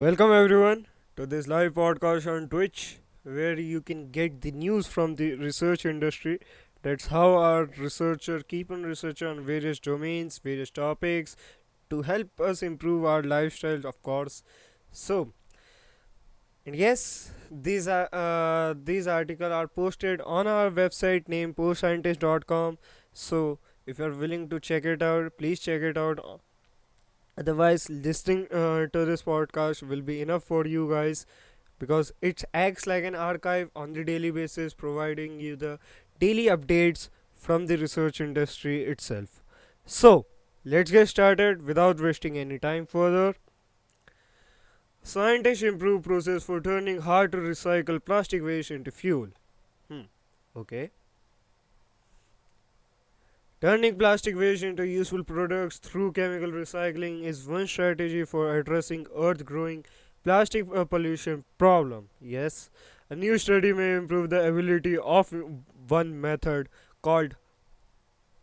Welcome everyone to this live podcast on Twitch where you can get the news from the research industry. That's how our researcher keep on researching on various domains, various topics to help us improve our lifestyle, of course. So, and yes, these articles are posted on our website named postscientist.com. So, if you're willing to check it out, please check it out. Otherwise, listening to this podcast will be enough for you guys because it acts like an archive on the daily basis, providing you the daily updates from the research industry itself. So, let's get started without wasting any time further. Scientists improve process for turning hard to recycle plastic waste into fuel. Okay. Turning plastic waste into useful products through chemical recycling is one strategy for addressing earth growing plastic pollution problem. Yes, a new study may improve the ability of one method called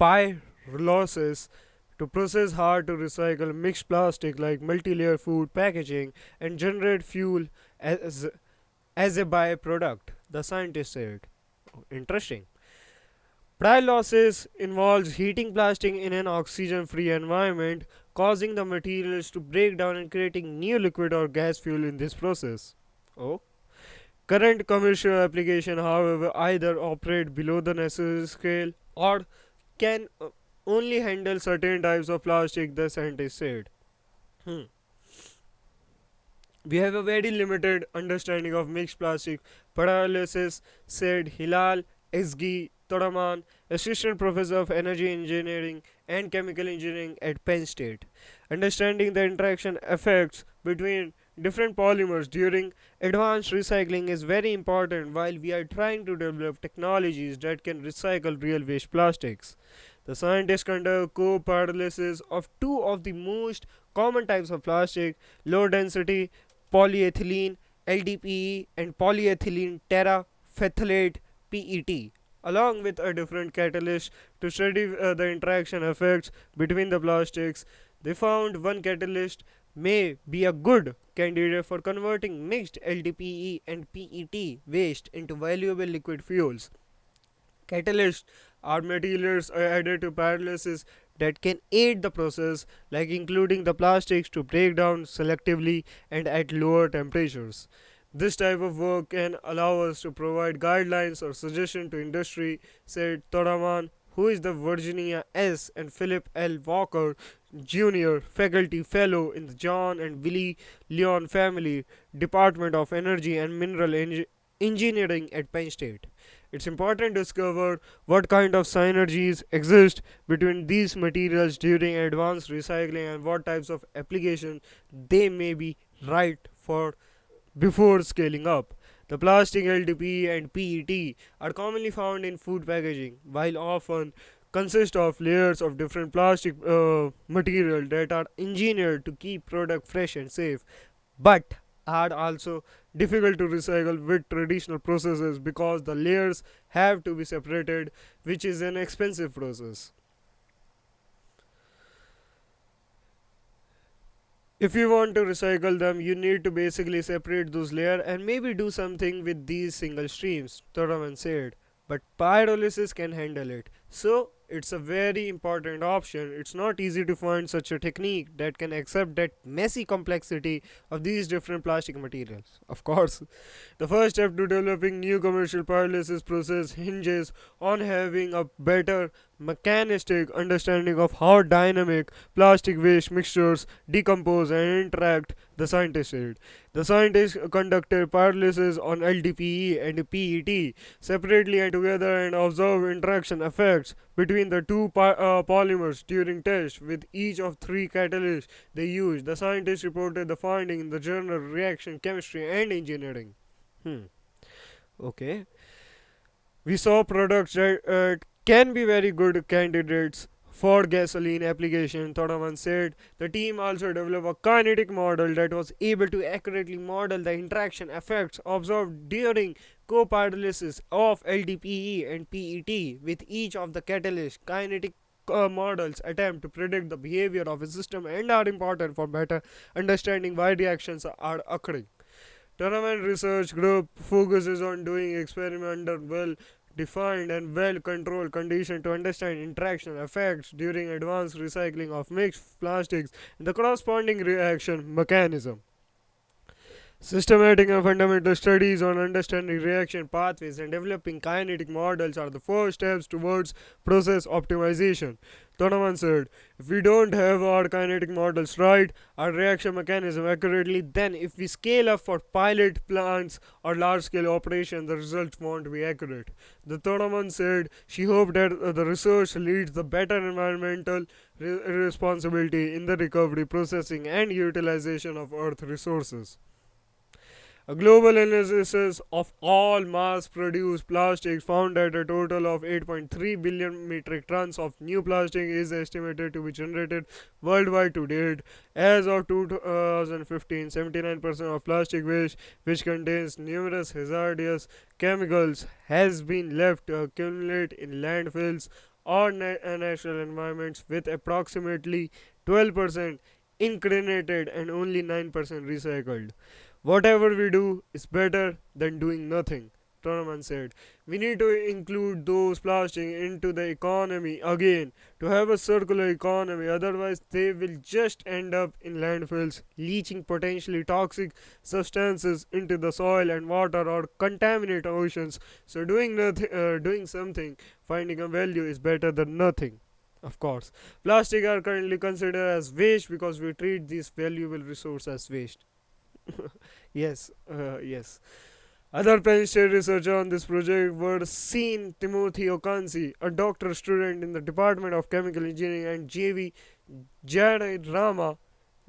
pyrolysis to process hard to recycle mixed plastic like multi-layer food packaging and generate fuel as, as a byproduct, the scientist said. Interesting. Pyrolysis involves heating plastic in an oxygen-free environment, causing the materials to break down and creating new liquid or gas fuel in this process. Oh. Current commercial application, however, either operate below the necessary scale or can only handle certain types of plastic, the scientist said. Hmm. We have a very limited understanding of mixed plastic pyrolysis, said Hilal Ezgi Toraman, assistant professor of energy engineering and chemical engineering at Penn State. Understanding the interaction effects between different polymers during advanced recycling is very important while we are trying to develop technologies that can recycle real waste plastics. The scientists conduct co-pyrolysis of two of the most common types of plastic, low density polyethylene LDPE and polyethylene terephthalate PET, along with a different catalyst to study the interaction effects between the plastics. They found one catalyst may be a good candidate for converting mixed LDPE and PET waste into valuable liquid fuels. Catalysts are materials added to pyrolysis that can aid the process, like including the plastics to break down selectively and at lower temperatures. This type of work can allow us to provide guidelines or suggestions to industry, said Toraman, who is the Virginia S. and Philip L. Walker Jr. Faculty Fellow in the John and Willie Leon Family Department of Energy and Mineral Engineering at Penn State. It's important to discover what kind of synergies exist between these materials during advanced recycling and what types of applications they may be right for before scaling up. The plastic LDPE and PET are commonly found in food packaging, while often consist of layers of different plastic material that are engineered to keep product fresh and safe, but are also difficult to recycle with traditional processes because the layers have to be separated, which is an expensive process. If you want to recycle them, you need to basically separate those layers and maybe do something with these single streams, Toraman said. But pyrolysis can handle it. So it's a very important option. It's not easy to find such a technique that can accept that messy complexity of these different plastic materials. Of course, the first step to developing new commercial pyrolysis process hinges on having a better mechanistic understanding of how dynamic plastic waste mixtures decompose and interact, the scientist said. The scientists conducted pyrolysis on LDPE and PET separately and together and observed interaction effects between the two polymers during tests with each of three catalysts they used. The scientists reported the finding in the journal Reaction Chemistry and Engineering. Hmm. Okay. We saw products that can be very good candidates for gasoline application, Thodaman said. The team also developed a kinetic model that was able to accurately model the interaction effects observed during copyrolysis of LDPE and PET with each of the catalysts. Kinetic models attempt to predict the behavior of a system and are important for better understanding why reactions are occurring. Tournament research group focuses on doing experiment under well defined and well controlled conditions to understand interaction effects during advanced recycling of mixed plastics and the corresponding reaction mechanism. Systematic and fundamental studies on understanding reaction pathways and developing kinetic models are the first steps towards process optimization. Donovan said, if we don't have our kinetic models right, our reaction mechanism accurately, then if we scale up for pilot plants or large scale operations, the results won't be accurate. The Donovan said she hoped that the research leads the better environmental responsibility in the recovery, processing, and utilization of Earth resources. A global analysis of all mass produced plastics found that a total of 8.3 billion metric tons of new plastic is estimated to be generated worldwide to date. As of 2015, 79% of plastic waste, which contains numerous hazardous chemicals, has been left to accumulate in landfills or natural environments, with approximately 12% incinerated and only 9% recycled. Whatever we do is better than doing nothing, Tonaman said. We need to include those plastic into the economy again to have a circular economy, otherwise, they will just end up in landfills, leaching potentially toxic substances into the soil and water or contaminate oceans. So, doing something, finding a value is better than nothing. Of course, plastic are currently considered as waste because we treat this valuable resource as waste. Yes. Other Penn State researchers on this project were Seen Timothy Okansi, a doctoral student in the Department of Chemical Engineering, and J.V. Jayarama,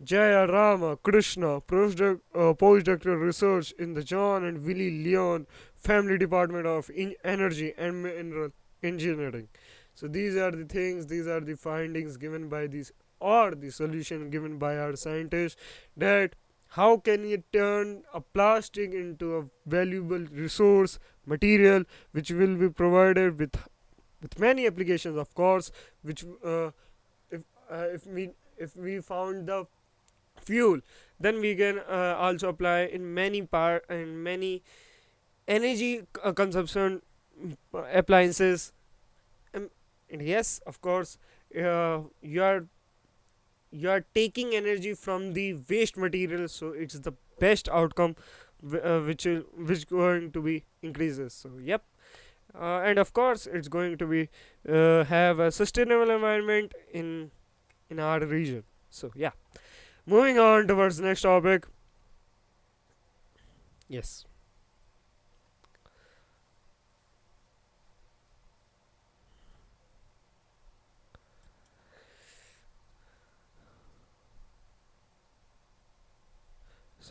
Jayarama Krishna, postdoctoral research in the John and Willie Leon Family Department of Energy and Mineral Engineering. So these are the things, these are the findings given by these, or the solution given by our scientists, that how can you turn a plastic into a valuable resource material which will be provided with many applications, of course, which if if we found the fuel, then we can also apply in many energy consumption appliances. And yes, of course, you are taking energy from the waste material, so it's the best outcome, which going to be increases. So yep. And of course it's going to be have a sustainable environment in our region. So yeah, moving on towards the next topic. Yes.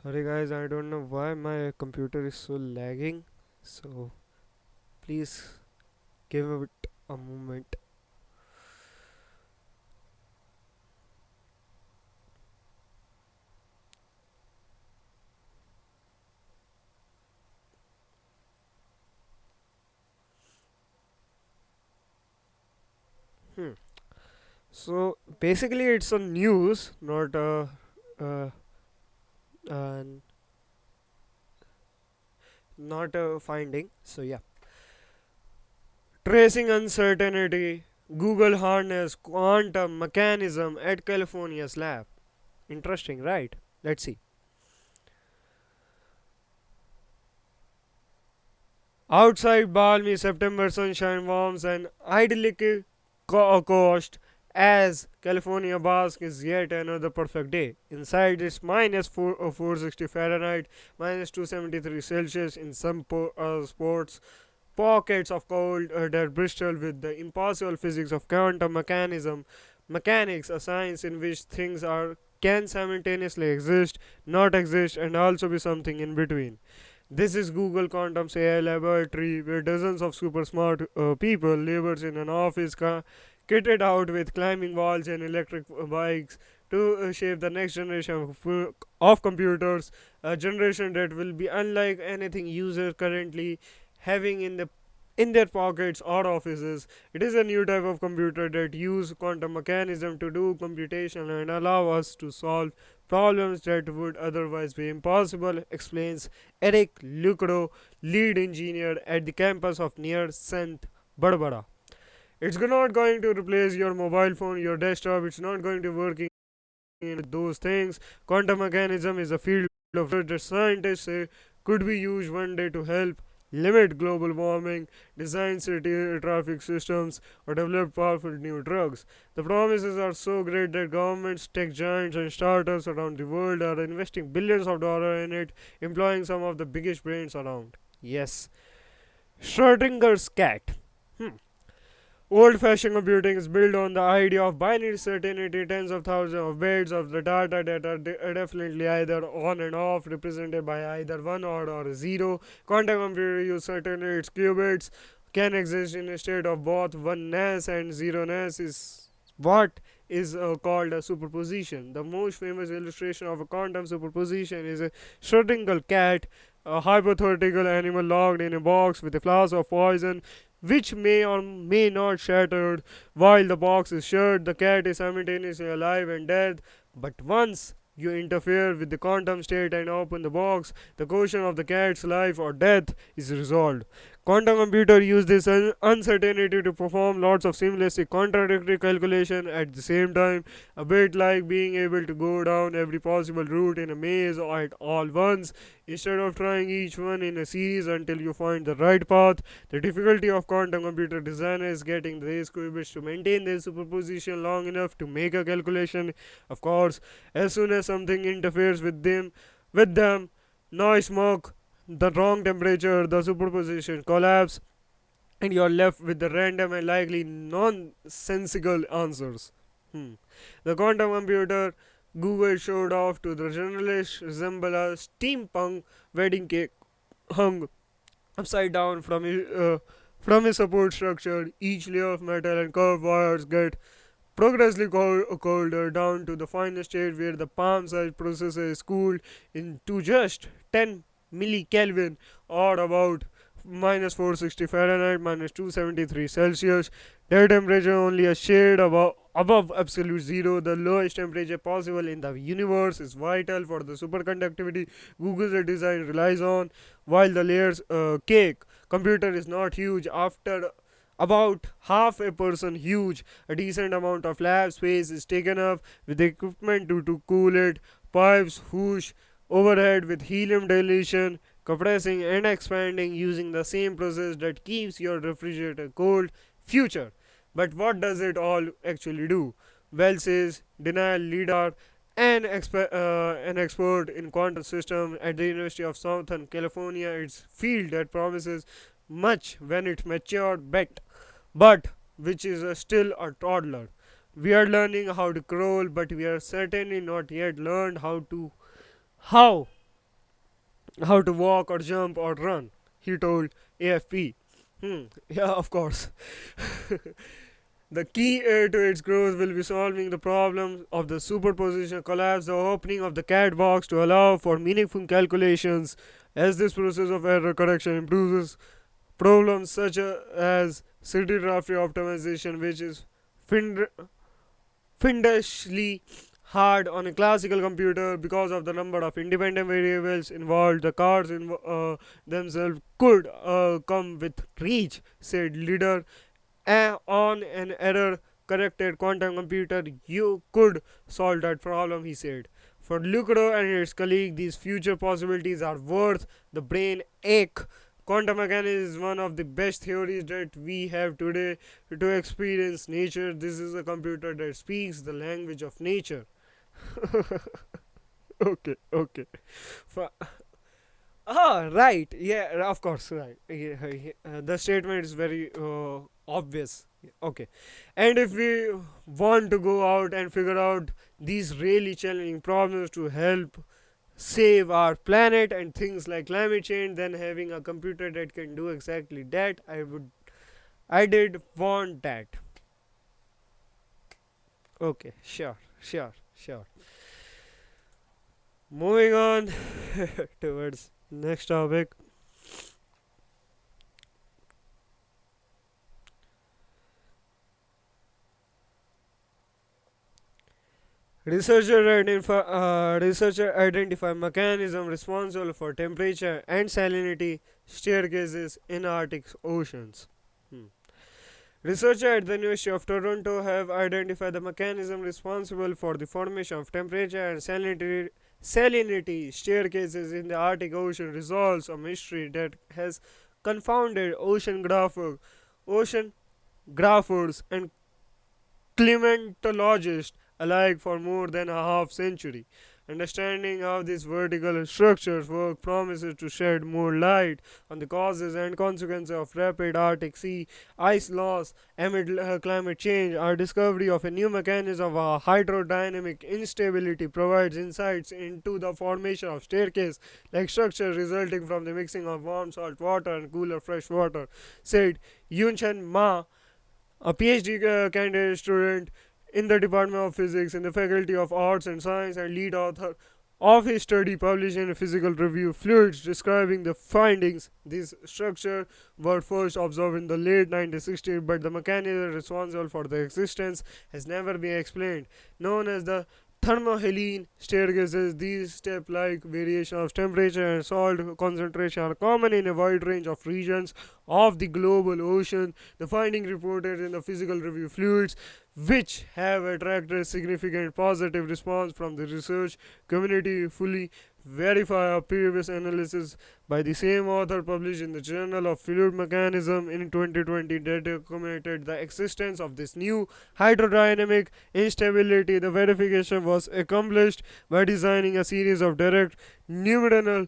Sorry guys, I don't know why my computer is so lagging, so please give it a moment. Hmm. So basically it's a news, not a uh, uh, not a finding. So yeah, tracing uncertainty. Google harness quantum mechanism at California's lab. Interesting, right? Let's see. Outside balmy September sunshine warms an idyllic coast as California basks is yet another perfect day. Inside it's minus 460 Fahrenheit, minus 273 Celsius in some spots, pockets of cold that bristle with the impossible physics of quantum mechanics, a science in which things are can simultaneously exist, not exist, and also be something in between. This is Google Quantum's AI laboratory, where dozens of super smart people labors in an office kitted out with climbing walls and electric bikes to shape the next generation of computers, a generation that will be unlike anything users currently having in the in their pockets or offices. It is a new type of computer that use quantum mechanism to do computation and allow us to solve problems that would otherwise be impossible, explains Eric Lucro, lead engineer at the campus of near St. Barbara. It's not going to replace your mobile phone, your desktop. It's not going to work in those things. Quantum mechanism is a field of research that scientists say could be used one day to help limit global warming, design city traffic systems, or develop powerful new drugs. The promises are so great that governments, tech giants, and startups around the world are investing billions of dollars in it, employing some of the biggest brains around. Yes. Schrodinger's cat. Hmm. Old fashioned computing is built on the idea of binary certainty, tens of thousands of bits of the data that are definitely either on and off, represented by either 1 or 0. Quantum computer use certainly its qubits can exist in a state of both oneness and zeroness is what is called a superposition. The most famous illustration of a quantum superposition is a Schrodinger cat, a hypothetical animal locked in a box with a flask of poison which may or may not shatter while the box is shut. The cat is simultaneously alive and dead, but once you interfere with the quantum state and open the box, the question of the cat's life or death is resolved. Quantum computer use this uncertainty to perform lots of seamlessly contradictory calculation at the same time, a bit like being able to go down every possible route in a maze at all once, instead of trying each one in a series until you find the right path. The difficulty of quantum computer design is getting these qubits to maintain their superposition long enough to make a calculation. Of course, as soon as something interferes with them, noise, smoke, the wrong temperature, the superposition collapse, and you're left with the random and likely nonsensical answers. The quantum computer Google showed off to the journalists resemble a steampunk wedding cake hung upside down from a support structure. Each layer of metal and curved wires get progressively colder down to the final state where the palm-sized processor is cooled into just 10 millikelvin or about minus 460 Fahrenheit, minus 273 Celsius. Their temperature only a shade above absolute zero. The lowest temperature possible in the universe is vital for the superconductivity Google's design relies on. While the layers cake computer is not huge, after about half a person huge, a decent amount of lab space is taken up with equipment to cool it, pipes, whoosh, overhead with helium dilution, compressing and expanding using the same process that keeps your refrigerator cold. Future. But what does it all actually do? Well, says Denial Leader, an expert in quantum systems at the University of Southern California. It's field that promises much when it matured, but which is still a toddler. We are learning how to crawl, but we are certainly not yet learned how how to walk or jump or run. He told AFP. Yeah, of course. The key to its growth will be solving the problem of the superposition collapse, the opening of the cat box to allow for meaningful calculations. As this process of error correction improves, problems such as city traffic optimization, which is fiend- fiendishly hard on a classical computer because of the number of independent variables involved, the cards themselves could come with reach, said leader. On an error corrected quantum computer, you could solve that problem, he said. For Lucro and his colleague, these future possibilities are worth the brain ache. Quantum mechanics is one of the best theories that we have today to experience nature. This is a computer that speaks the language of nature. Okay, okay. For, right. Yeah, of course, right. The statement is very obvious. Okay. And if we want to go out and figure out these really challenging problems to help save our planet and things like climate change, then having a computer that can do exactly that, I did want that. Okay, sure, sure, sure. Moving on towards next topic. Researcher identify mechanism responsible for temperature and salinity staircases in Arctic oceans. Hmm. Researchers at the University of Toronto have identified the mechanism responsible for the formation of temperature and salinity staircases in the Arctic Ocean, resolves a mystery that has confounded ocean graphers and climatologists alike for more than a half century. Understanding how these vertical structures work promises to shed more light on the causes and consequences of rapid Arctic sea ice loss amid climate change. Our discovery of a new mechanism of hydrodynamic instability provides insights into the formation of staircase like structures resulting from the mixing of warm salt water and cooler fresh water, said Yunchen Ma, a PhD candidate student in the Department of Physics in the Faculty of Arts and Science and lead author of his study published in a physical review Fluids describing the findings. These structures were first observed in the late 1960s, but the mechanism responsible for their existence has never been explained. Known as the thermohaline staircases, these step-like variations of temperature and salt concentration are common in a wide range of regions of the global ocean. The finding reported in the physical review Fluids, which have attracted significant positive response from the research community, fully verify a previous analysis by the same author published in the Journal of Fluid Mechanism in 2020 that documented the existence of this new hydrodynamic instability. The verification was accomplished by designing a series of direct numerical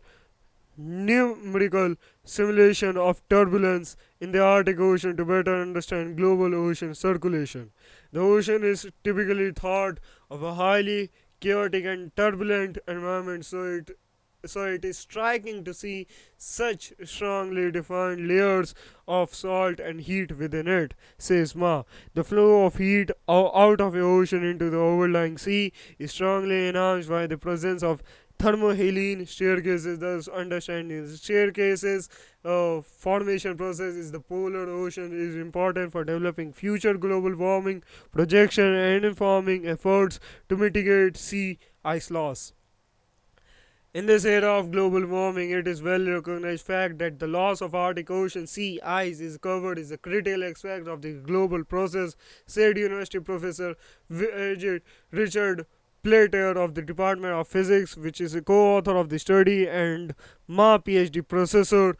numerical simulation of turbulence in the Arctic Ocean to better understand global ocean circulation. The ocean is typically thought of a highly chaotic and turbulent environment, so it is striking to see such strongly defined layers of salt and heat within it, says Ma. The flow of heat out of the ocean into the overlying sea is strongly enhanced by the presence of thermohaline staircases. Thus, understanding the staircases formation process is the polar ocean is important for developing future global warming projection and informing efforts to mitigate sea ice loss. In this era of global warming, it is well recognized fact that the loss of Arctic Ocean sea ice is covered is a critical aspect of the global process, said University Professor Richard Plater of the Department of Physics, which is a co-author of the study, and Ma PhD professor.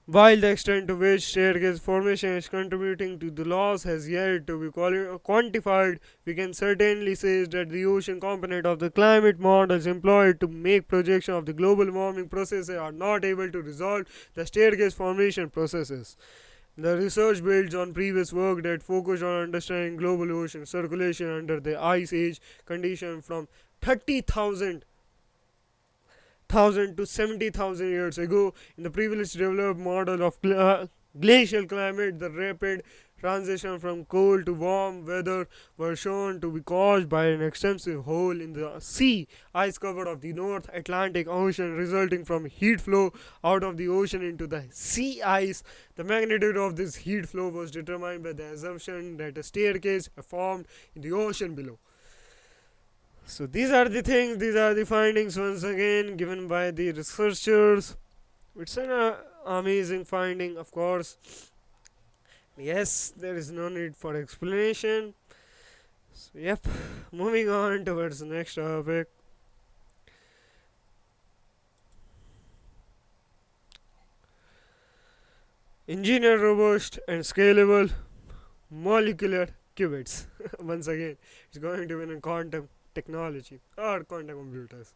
While the extent to which staircase formation is contributing to the loss has yet to be quantified, we can certainly say that the ocean component of the climate models employed to make projection of the global warming processes are not able to resolve the staircase formation processes. The research builds on previous work that focused on understanding global ocean circulation under the ice age condition from 30,000 to 70,000 years ago. In the previously developed model of glacial climate, the rapid transition from cold to warm weather were shown to be caused by an extensive hole in the sea ice cover of the North Atlantic Ocean, resulting from heat flow out of the ocean into the sea ice. The magnitude of this heat flow was determined by the assumption that a staircase formed in the ocean below. So these are the things, these are the findings once again given by the researchers. It's an amazing finding, of course. Yes, there is no need for explanation. So, yep, moving on towards the next topic. Engineer robust and scalable molecular qubits. Once again, it's going to be in quantum technology or quantum computers.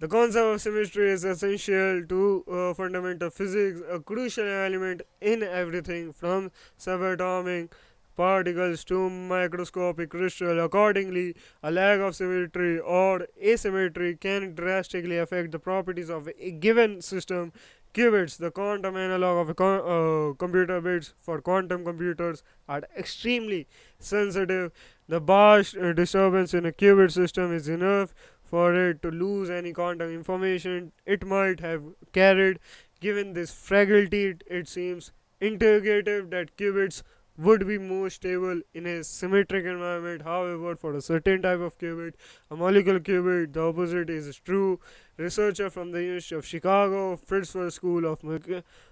The concept of symmetry is essential to fundamental physics, a crucial element in everything from subatomic particles to microscopic crystal. Accordingly, a lack of symmetry or asymmetry can drastically affect the properties of a given system. Qubits, the quantum analog of a computer bits for quantum computers, are extremely sensitive. The barst disturbance in a qubit system is enough for it to lose any quantum information it might have carried. Given this fragility, it seems intuitive that qubits would be more stable in a symmetric environment. However, for a certain type of qubit, a molecular qubit, the opposite is true. Researcher from the University of Chicago, Fitzgerald School of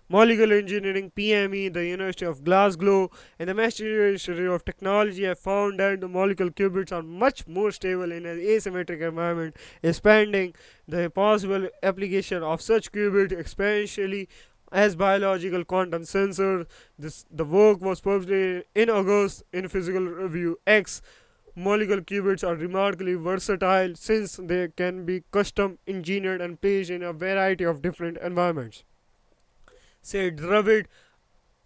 Molecular Engineering (PME), the University of Glasgow, and the Massachusetts Institute of Technology have found that the molecular qubits are much more stable in an asymmetric environment, expanding the possible application of such qubits especially as biological quantum sensors. The work was published in August in Physical Review X. Molecular qubits are remarkably versatile since they can be custom engineered and placed in a variety of different environments, said Ravid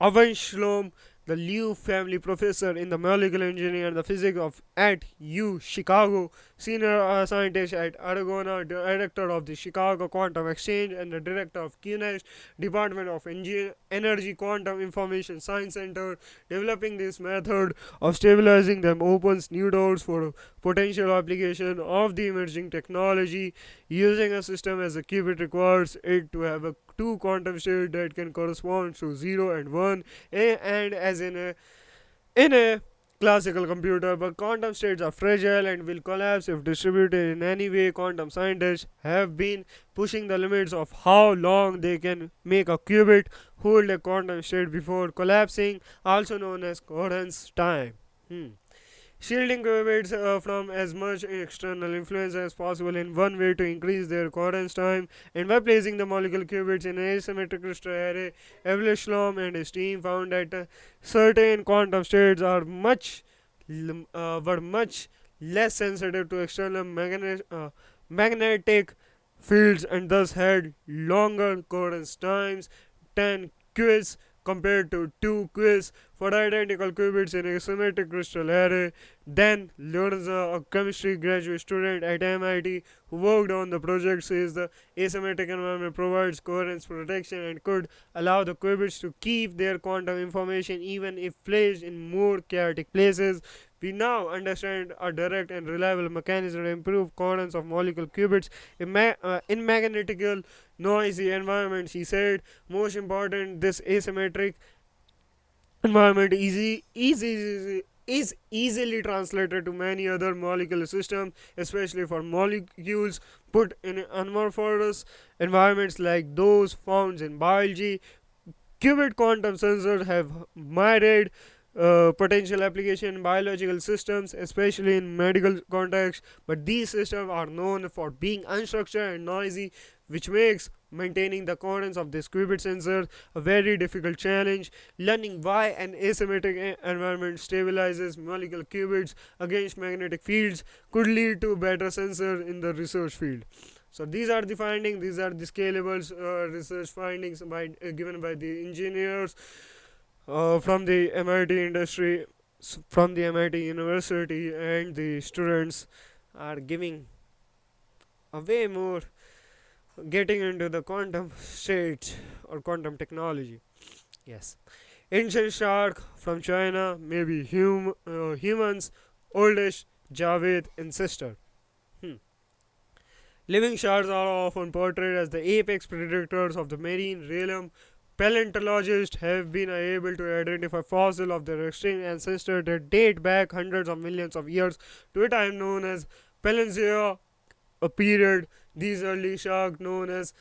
Avanshloem, the Liu family professor in the molecular engineering and the physics at U Chicago, senior scientist at Argonne, director of the Chicago Quantum Exchange, and the director of QNEST Department of Energy Quantum Information Science Center. Developing this method of stabilizing them opens new doors for potential application of the emerging technology. Using a system as a qubit requires it to have a two quantum states that can correspond to 0 and 1, and as in a classical computer, but quantum states are fragile and will collapse if distributed in any way. Quantum scientists have been pushing the limits of how long they can make a qubit hold a quantum state before collapsing, also known as coherence time. Shielding qubits from as much external influence as possible in one way to increase their coherence time, and by placing the molecular qubits in an asymmetric crystal array. Evelyn and his team found that certain quantum states were much less sensitive to external magnetic fields and thus had longer coherence times. 10 qubits compared to 2 qubits for identical qubits in a symmetric crystal array. Then Lorenza, a chemistry graduate student at MIT who worked on the project, says the asymmetric environment provides coherence protection and could allow the qubits to keep their quantum information even if placed in more chaotic places. We now understand a direct and reliable mechanism to improve coherence of molecular qubits in magnetical noisy environments, he said. Most important, this asymmetric environment is easily translated to many other molecular systems, especially for molecules put in amorphous environments like those found in biology. Qubit quantum sensors have myriad potential application in biological systems, especially in medical contexts, but these systems are known for being unstructured and noisy, which makes maintaining the coherence of this qubit sensor a very difficult challenge. Learning why an asymmetric environment stabilizes molecular qubits against magnetic fields could lead to better sensor in the research field. So these are the findings. These are the scalable research findings given by the engineers from the MIT industry, from the MIT University, and the students are giving a way more getting into the quantum state or quantum technology. Yes, ancient shark from China may be humans' oldest Javed ancestor. Hmm. Living sharks are often portrayed as the apex predators of the marine realm. Paleontologists have been able to identify fossils of their extinct ancestors that date back hundreds of millions of years to a time known as Paleozoic period. These early sharks, known as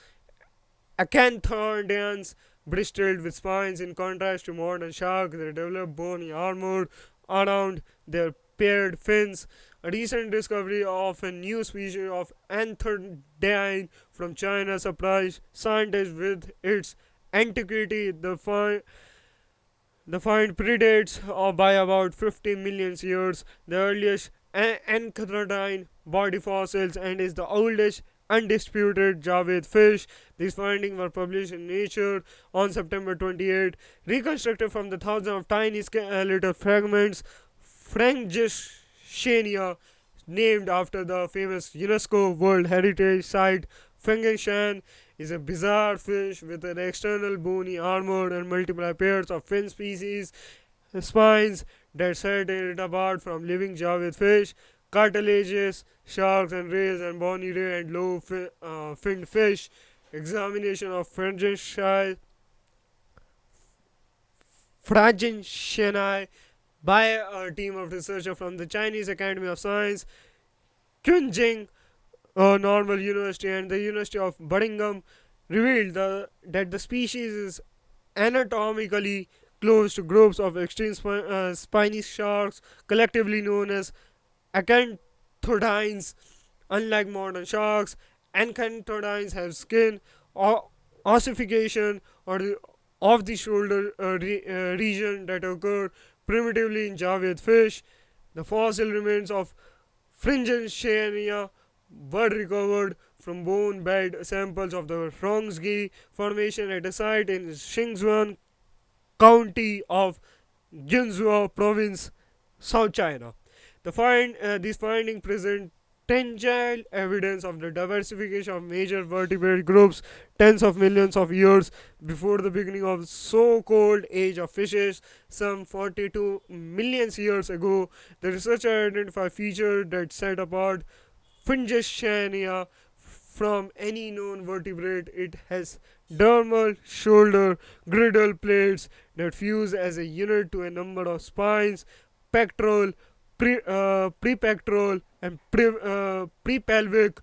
acanthodons, bristled with spines. In contrast to modern sharks, they develop bony armor around their paired fins. A recent discovery of a new species of anthodine from China surprised scientists with its antiquity. The find predates by about 50 million years the earliest anthodine body fossils and is the oldest undisputed Javed fish. These findings were published in Nature on September 28, reconstructed from the thousands of tiny skeletal fragments. Frangischania, named after the famous UNESCO World Heritage Site. Frangischan is a bizarre fish with an external bony armor and multiple pairs of fin species spines that set it apart from living Javed fish. Cartilaginous sharks and rays and bony ray and low finned fish. Examination of Frangischai Franjin Shenai by a team of researchers from the Chinese Academy of Science, Kunjing Normal University, and the University of Birmingham revealed that the species is anatomically close to groups of extreme spiny sharks, collectively known as acanthodines. Unlike modern sharks, acanthodines have skin or ossification or of the shoulder region that occurred primitively in Javed fish. The fossil remains of Fringenschania were recovered from bone bed samples of the Rongzi Formation at a site in Xinjiang County of Guizhou Province, South China. These findings present tangential evidence of the diversification of major vertebrate groups tens of millions of years before the beginning of so-called age of fishes some 42 million years ago. The researcher identified features that set apart Fungischania from any known vertebrate. It has dermal shoulder girdle plates that fuse as a unit to a number of spines, pectoral, prepectoral, and prepelvic.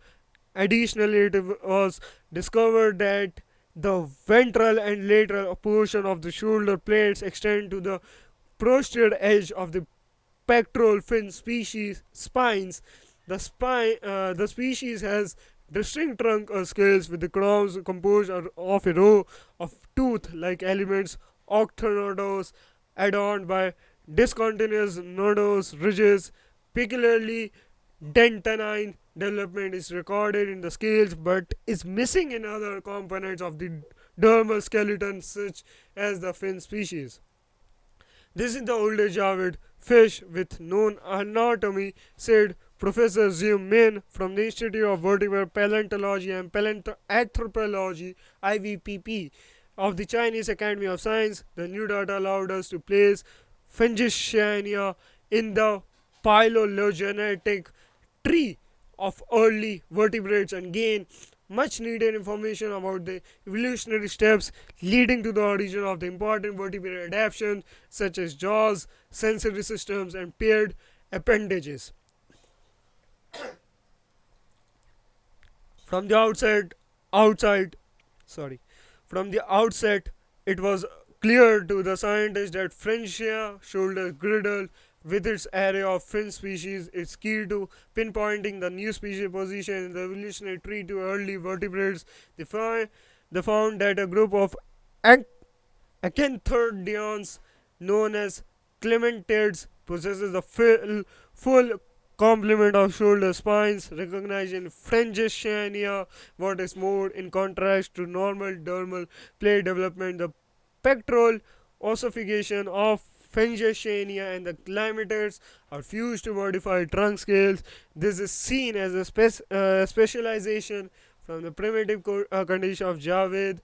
Additionally, it was discovered that the ventral and lateral portion of the shoulder plates extend to the posterior edge of the pectoral fin species spines. The species has distinct trunk or scales with the crowns composed of a row of tooth-like elements, octonodos, adorned by discontinuous nodose ridges. Peculiarly, dentinine development is recorded in the scales but is missing in other components of the dermal skeleton, such as the fin species. This is the oldest Javed fish with known anatomy, said Professor Xiu Min from the Institute of Vertebrate Paleontology and Paleoanthropology (IVPP) of the Chinese Academy of Science. The new data allowed us to place Fungiciania in the phylogenetic tree of early vertebrates and gain much needed information about the evolutionary steps leading to the origin of the important vertebrate adaptations such as jaws, sensory systems, and paired appendages. From the outside, sorry, from the outset, it was clear to the scientists that Frenchia shoulder girdle, with its array of fin species, is key to pinpointing the new species position in the evolutionary tree to early vertebrates. They found that a group of acanthodians known as clementids possesses the full complement of shoulder spines recognized in Frenchania. What is more, in contrast to normal dermal plate development, the pectoral ossification of Frenchania and the climatids are fused to modify trunk scales. This is seen as a specialization from the primitive condition of Javed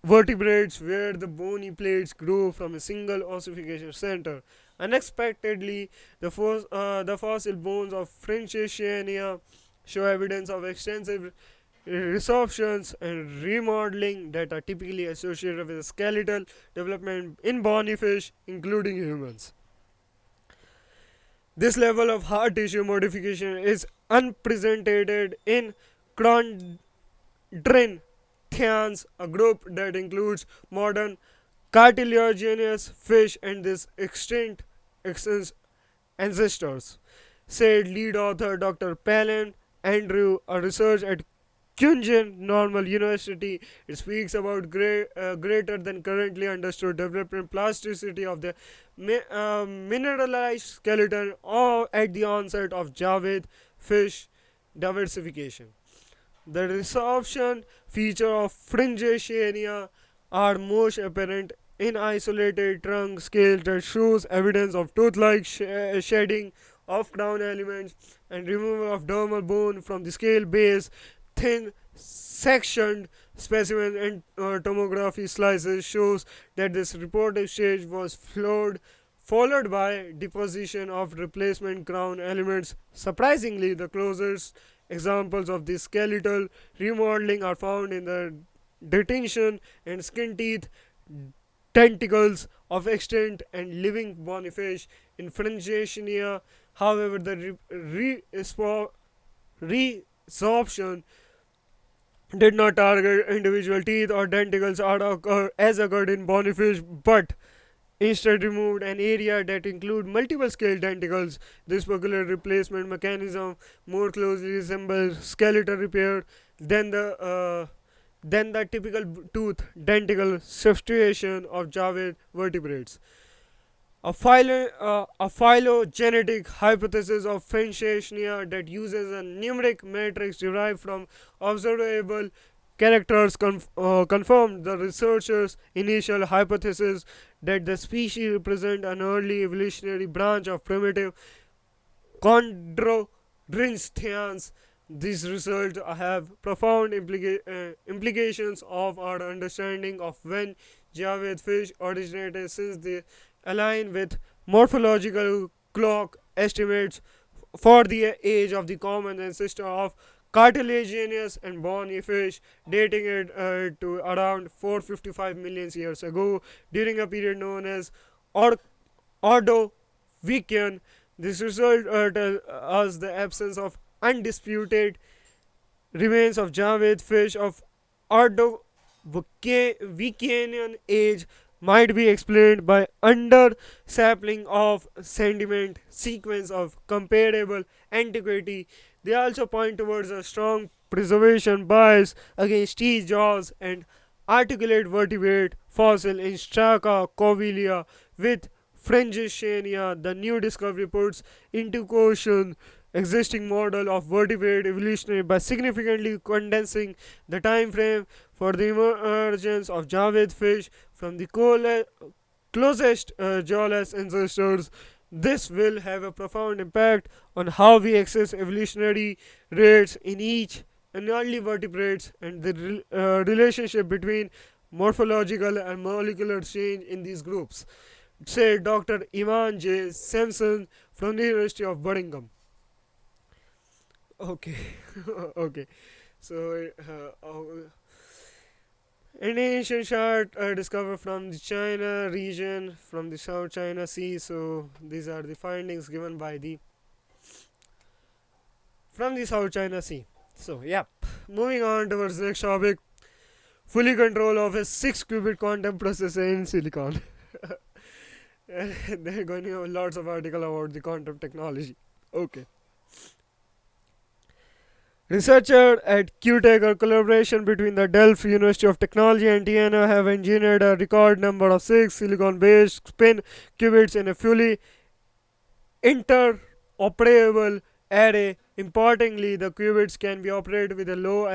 vertebrates where the bony plates grow from a single ossification center. Unexpectedly, the fossil bones of Frenchania show evidence of extensive resorptions and remodeling that are typically associated with skeletal development in bony fish, including humans. This level of hard tissue modification is unprecedented in Cron Thians, a group that includes modern cartilaginous fish and this extinct ancestors, said lead author Dr. Palin Andrew, a research at Kunjin Normal University. It speaks about greater than currently understood development plasticity of the mineralized skeleton or at the onset of Javed fish diversification. The resorption feature of Fringatiania are most apparent in isolated trunk scales that shows evidence of tooth-like shedding of crown elements and removal of dermal bone from the scale base. Thin sectioned specimen and tomography slices shows that this reported stage was followed by deposition of replacement crown elements. Surprisingly, the closest examples of this skeletal remodeling are found in the detention and skin teeth tentacles of extinct and living bonyfish in Frenchania. However, the resorption did not target individual teeth or tentacles as occurred in bonyfish, but instead removed an area that include multiple scaled tentacles. This peculiar replacement mechanism more closely resembles skeletal repair than the typical tooth tentacle substitution of Javed vertebrates. A phylogenetic hypothesis of Frenchania that uses a numeric matrix derived from observable characters confirmed the researchers' initial hypothesis that the species represent an early evolutionary branch of primitive chondrodinthians. These results have profound implications of our understanding of when Javed fish originated, since they align with morphological clock estimates for the age of the common ancestor of cartilaginous and bony fish, dating it to around 455 million years ago, during a period known as Or- Ordovician. This result tells us the absence of undisputed remains of Javed fish of Ordovician age might be explained by undersampling of sediment sequence of comparable antiquity. They also point towards a strong preservation bias against teeth, jaws, and articulate vertebrate fossil in Straka covilia with Fringiciania. The new discovery puts into question existing model of vertebrate evolution by significantly condensing the time frame for the emergence of Javed fish from the closest jawless ancestors. This will have a profound impact on how we access evolutionary rates in each and early vertebrates and the relationship between morphological and molecular change in these groups, said Dr. Iman J. Sampson from the University of Birmingham. Okay, okay. So, an ancient shard discovered from the China region, from the South China Sea. So, these are the findings given by the from the South China Sea. So, yep. Moving on towards the next topic: fully control of a 6-qubit quantum processor in silicon. They're going to have lots of article about the quantum technology. Okay. Researchers at QTech, a collaboration between the Delft University of Technology and TNO, have engineered a record number of 6 silicon-based spin qubits in a fully interoperable array. Importantly, the qubits can be operated with a low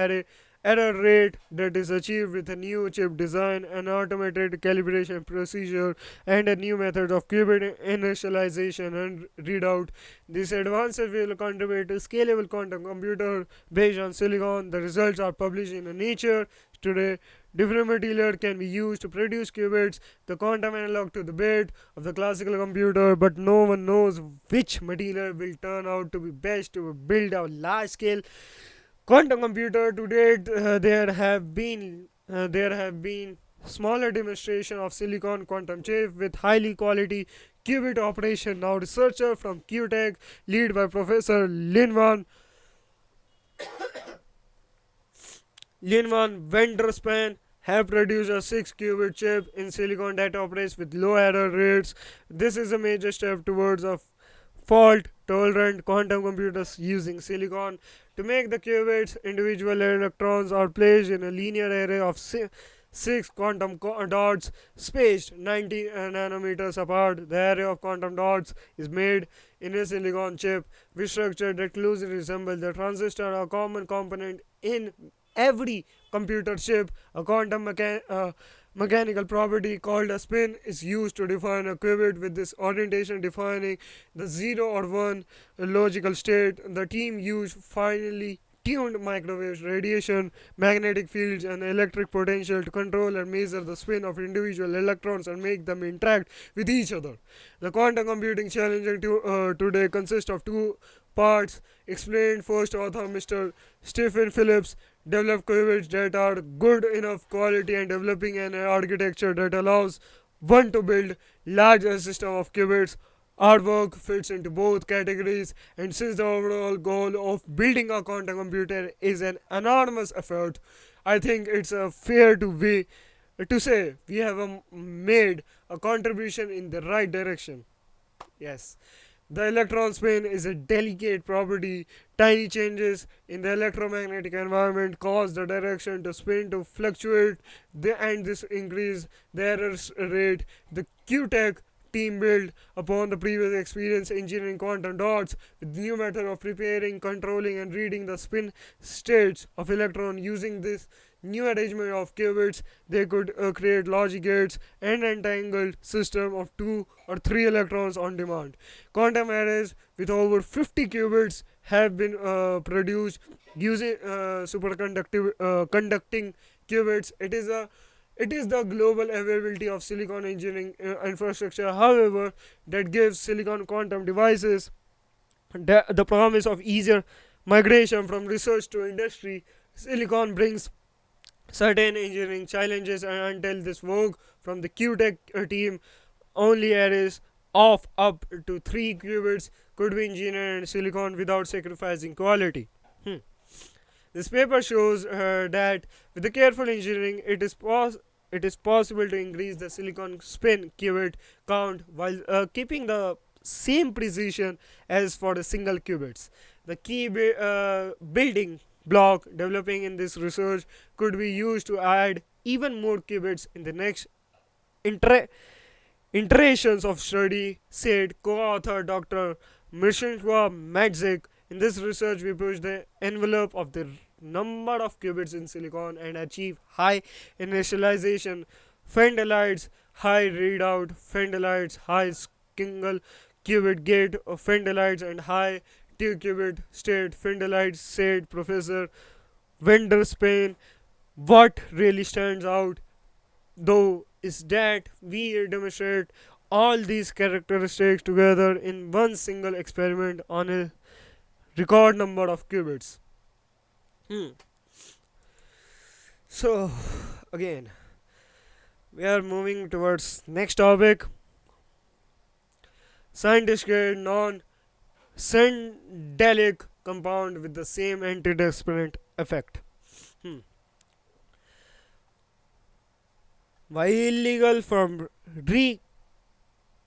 error rate that is achieved with a new chip design, an automated calibration procedure, and a new method of qubit initialization and readout. These advances will contribute to scalable quantum computer based on silicon. The results are published in Nature today. Different material can be used to produce qubits, the quantum analog to the bit of the classical computer, but no one knows which material will turn out to be best to build a large-scale quantum computer. To date, there have been smaller demonstration of silicon quantum chip with highly quality qubit operation. Now, researcher from QTech, led by Professor Lin van Venderspan, have produced a 6-qubit chip in silicon that operates with low error rates. This is a major step towards a fault-tolerant quantum computers using silicon. To make the qubits, individual electrons are placed in a linear array of 6 quantum dots spaced 90 nanometers apart. The array of quantum dots is made in a silicon chip with structure that closely resembles the transistor, a common component in every computer chip. A quantum mechanical property called a spin is used to define a qubit, with this orientation defining the 0 or 1 logical state. The team used finely tuned microwave radiation, magnetic fields, and electric potential to control and measure the spin of individual electrons and make them interact with each other. The quantum computing challenge today consists of two parts, explained first author Mr. Stephen Phillips. Develop qubits that are good enough quality and developing an architecture that allows want to build larger system of qubits. Our work fits into both categories, and since the overall goal of building a quantum computer is an enormous effort, I think it's fair to say we have made a contribution in the right direction. Yes. The electron spin is a delicate property. Tiny changes in the electromagnetic environment cause the direction to spin to fluctuate, and this increase the error rate. The QTech team built upon the previous experience engineering quantum dots with new method of preparing, controlling, and reading the spin states of electron. Using this new arrangement of qubits, they could create logic gates and entangled system of two or three electrons on demand. Quantum arrays with over 50 qubits have been produced using conducting qubits. It is the global availability of silicon engineering infrastructure, however, that gives silicon quantum devices the promise of easier migration from research to industry. Silicon brings certain engineering challenges, and until this work from the QTech team, only arrays of up to 3 qubits could be engineered in silicon without sacrificing quality. Hmm. This paper shows that with the careful engineering, it is possible to increase the silicon spin qubit count while keeping the same precision as for the single qubits. The key building block developing in this research could be used to add even more qubits in the next inter- iterations of study, said co-author Dr. Mishwa Madzik. In this research, we push the envelope of the number of qubits in silicon and achieve high initialization Fendelites, high readout Fendelites, high single qubit gate of Fendelites, and high 2 qubit state Fendelites, said Professor Wenderspan. What really stands out, though, is that we demonstrate all these characteristics together in one single experiment on a record number of qubits. Hmm. So, again, we are moving towards next topic. Scientists create non-syndelic compound with the same antidepressant effect. Hmm. While illegal from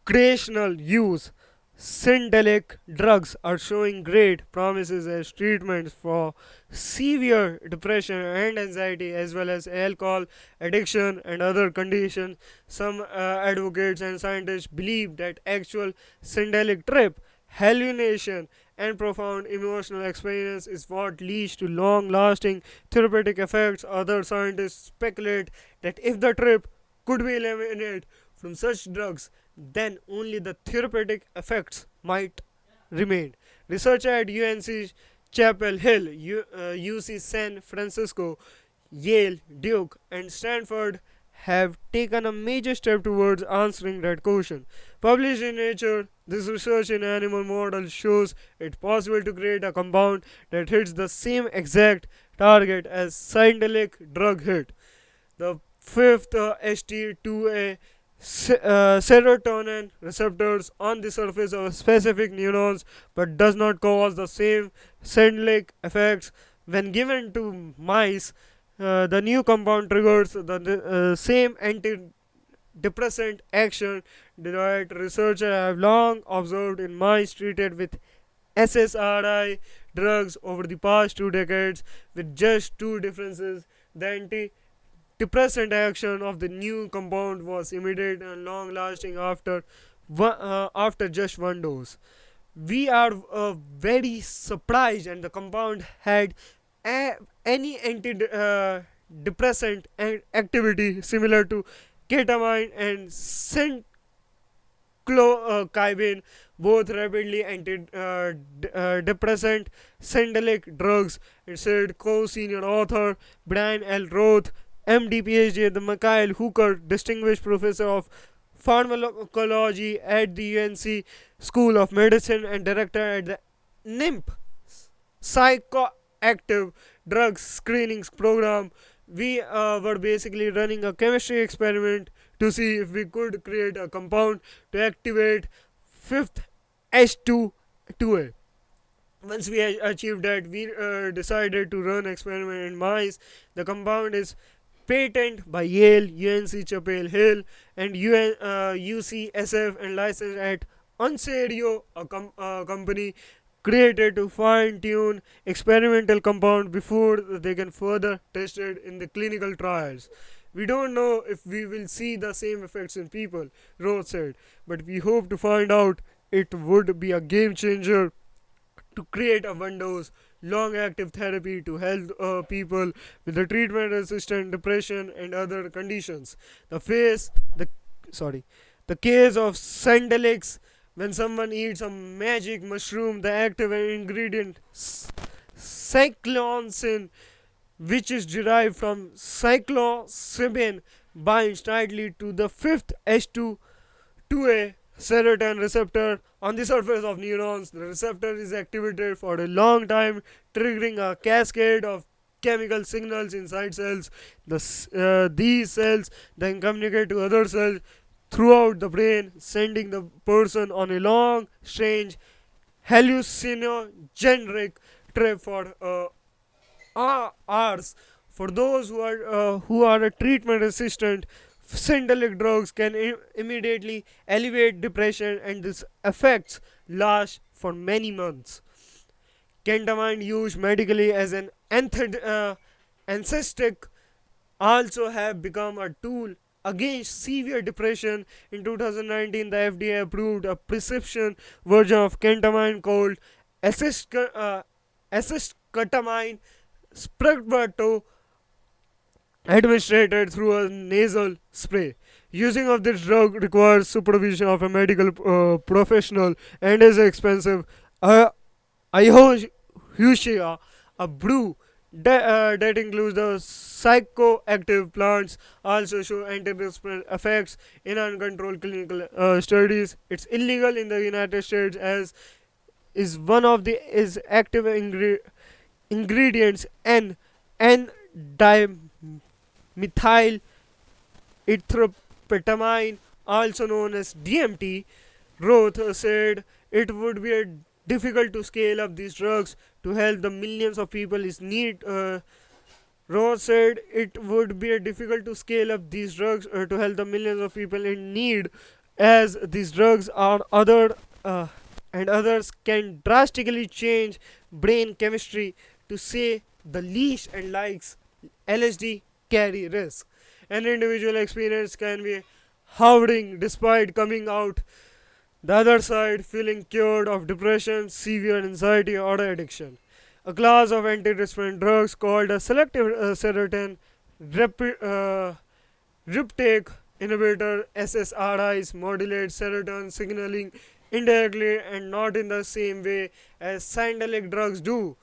recreational use, syndelic drugs are showing great promises as treatments for severe depression and anxiety, as well as alcohol addiction and other conditions. Some advocates and scientists believe that actual syndelic trip, hallucination, and profound emotional experience is what leads to long lasting therapeutic effects. Other scientists speculate that if the trip could be eliminated from such drugs, then only the therapeutic effects might remain. Research at UNC Chapel Hill, UC San Francisco, Yale, Duke, and Stanford have taken a major step towards answering that question. Published in Nature, this research in animal models shows it possible to create a compound that hits the same exact target as psychedelic drug hit. The fifth ST2A serotonin receptors on the surface of specific neurons but does not cause the same syndelic effects when given to mice. The new compound triggers the same antidepressant action that researchers have long observed in mice treated with SSRI drugs over the past 2 decades, with just two differences. The antidepressant action of the new compound was immediate and long lasting after just one dose. We are very surprised, and the compound had any antidepressant activity similar to ketamine and clokibine, both rapidly antidepressant syndelic drugs, said co-senior author Brian L. Roth, MD, PhD at the Michael Hooker Distinguished Professor of Pharmacology at the UNC School of Medicine and Director at the NIMP Psychoactive Drugs Screening Program. We were basically running a chemistry experiment to see if we could create a compound to activate fifth H2A. Once we achieved that, we decided to run experiment in mice. The compound is patent by Yale, UNC Chapel Hill, and UCSF, and licensed at Ontario, a company created to fine-tune experimental compound before they can further tested in the clinical trials. We don't know if we will see the same effects in people, Roth said, but we hope to find out. It would be a game changer to create a Windows long active therapy to help people with the treatment resistant depression and other conditions. The face the sorry the case of Sandalix. When someone eats a magic mushroom, the active ingredient cyclosin, which is derived from psilocybin, binds tightly to the fifth H2A serotonin receptor on the surface of neurons. The receptor is activated for a long time, triggering a cascade of chemical signals inside cells. These cells then communicate to other cells throughout the brain, sending the person on a long, strange, hallucinogenic trip for hours. For those who are treatment resistant, syndelic drugs can immediately elevate depression, and this effects last for many months. Ketamine used medically as an anesthetic also have become a tool against severe depression. In 2019, the FDA approved a prescription version of ketamine called acetaminophen Spravato, administered through a nasal spray. Using of this drug requires supervision of a medical professional and is expensive. Uh, Ayahuasca, a brew that includes the psychoactive plants, also show antidepressant effects in uncontrolled clinical studies. It's illegal in the United States as is one of the is active ingredients N dimethyl erythropetamine, also known as DMT. Roth said it would be difficult to scale up these drugs to help the millions of people is need. Roth said it would be difficult to scale up these drugs to help the millions of people in need, as these drugs are other and others can drastically change brain chemistry, to say the least, and likes LSD carry risk. An individual experience can be hovering despite coming out the other side feeling cured of depression, severe anxiety, or addiction. A class of antidepressant drugs called a selective serotonin reuptake inhibitor SSRIs modulate serotonin signaling indirectly and not in the same way as psychedelic drugs do.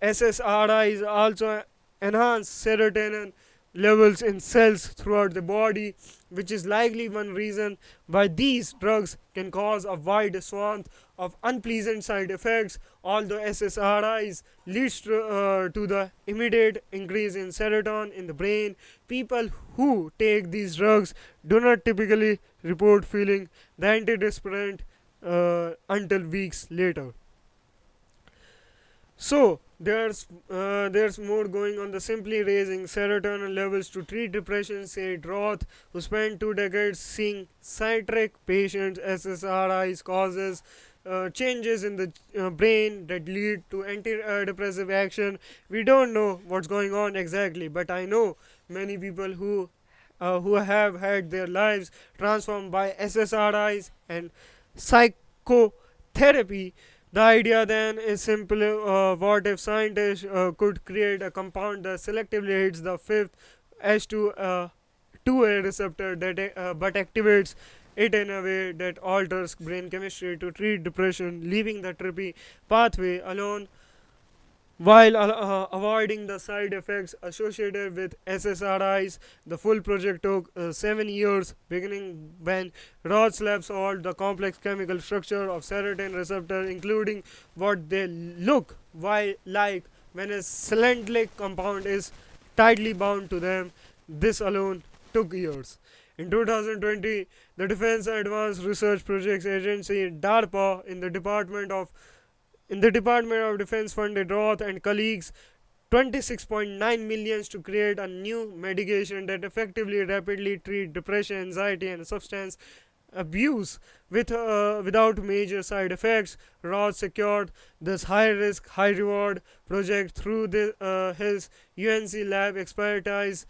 SSRIs also enhance serotonin levels in cells throughout the body, which is likely one reason why these drugs can cause a wide swath of unpleasant side effects. Although SSRIs leads to the immediate increase in serotonin in the brain, people who take these drugs do not typically report feeling the antidepressant until weeks later. So there's more going on. The simply raising serotonin levels to treat depression, said Roth, who spent 2 decades seeing psychiatric patients. SSRIs causes changes in the brain that lead to antidepressive action. We don't know what's going on exactly, but I know many people who have had their lives transformed by SSRIs and psychotherapy. The idea then is simple: what if scientists could create a compound that selectively hits the fifth H2A receptor but activates it in a way that alters brain chemistry to treat depression, leaving the trippy pathway alone while avoiding the side effects associated with SSRIs. The full project took 7 years, beginning when Roth's lab solved the complex chemical structure of serotonin receptor, including what they look like when a psychedelic compound is tightly bound to them. This alone took years. In 2020, the Defense Advanced Research Projects Agency (DARPA) in the Department of Defense funded Roth and colleagues 26.9 millions to create a new medication that effectively rapidly treat depression, anxiety, and substance abuse without major side effects. Roth secured this high risk, high reward project through his UNC lab expertise,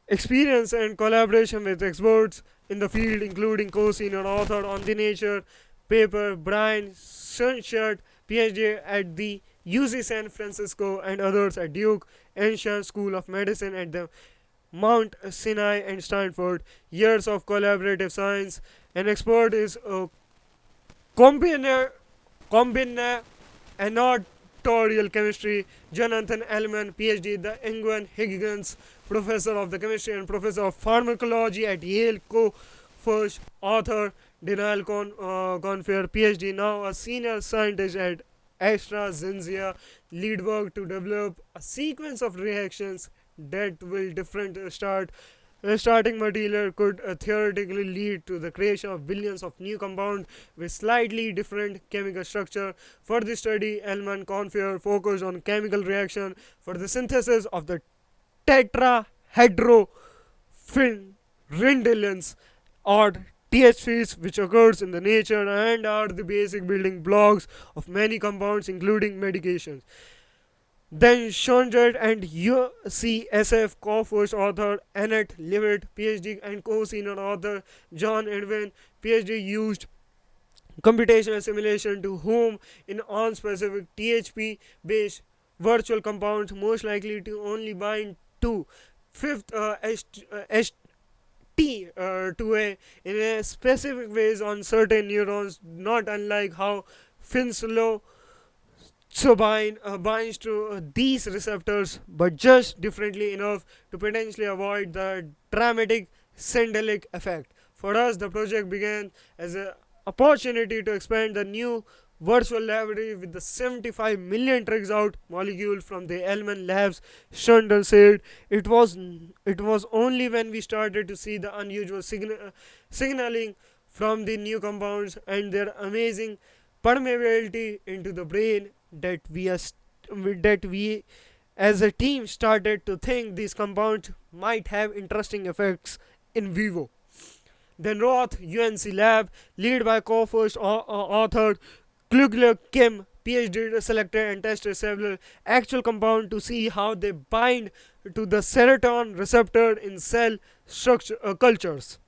experience, and collaboration with experts in the field, including co-senior author on the Nature paper Brian Sunshert, PhD at the UC San Francisco, and others at Duke, Ancient School of Medicine at the Mount Sinai and Stanford. Years of collaborative science. An expert is a combinatorial chemistry. Jonathan Ellman, PhD, the Ingwen Higgins Professor of the Chemistry and Professor of Pharmacology at Yale, co-first author. Daniel Confer, PhD, now a senior scientist at AstraZeneca, lead work to develop a sequence of reactions that will different starting material could theoretically lead to the creation of billions of new compounds with slightly different chemical structure. For this study, Elman Confer focused on chemical reaction for the synthesis of the tetrahydrophindolins or THCs, which occurs in the nature and are the basic building blocks of many compounds, including medications. Then Schonjet and UCSF co-first author Annette Levitt, PhD, and co-senior author John Edwin, PhD, used computational simulation to home in on specific THP-based virtual compounds most likely to only bind to fifth HT2A in a specific ways on certain neurons, not unlike how Finslow binds to these receptors, but just differently enough to potentially avoid the dramatic syndelic effect. For us, the project began as an opportunity to expand the new virtual library with the 75 million tricks out molecule from the Elman Labs. Schundler said it was only when we started to see the unusual signaling from the new compounds and their amazing permeability into the brain that we as a team started to think these compounds might have interesting effects in vivo. Then Roth UNC lab, led by co-first author Klugler Kim, PhD, selected and tested several actual compounds to see how they bind to the serotonin receptor in cell structure cultures.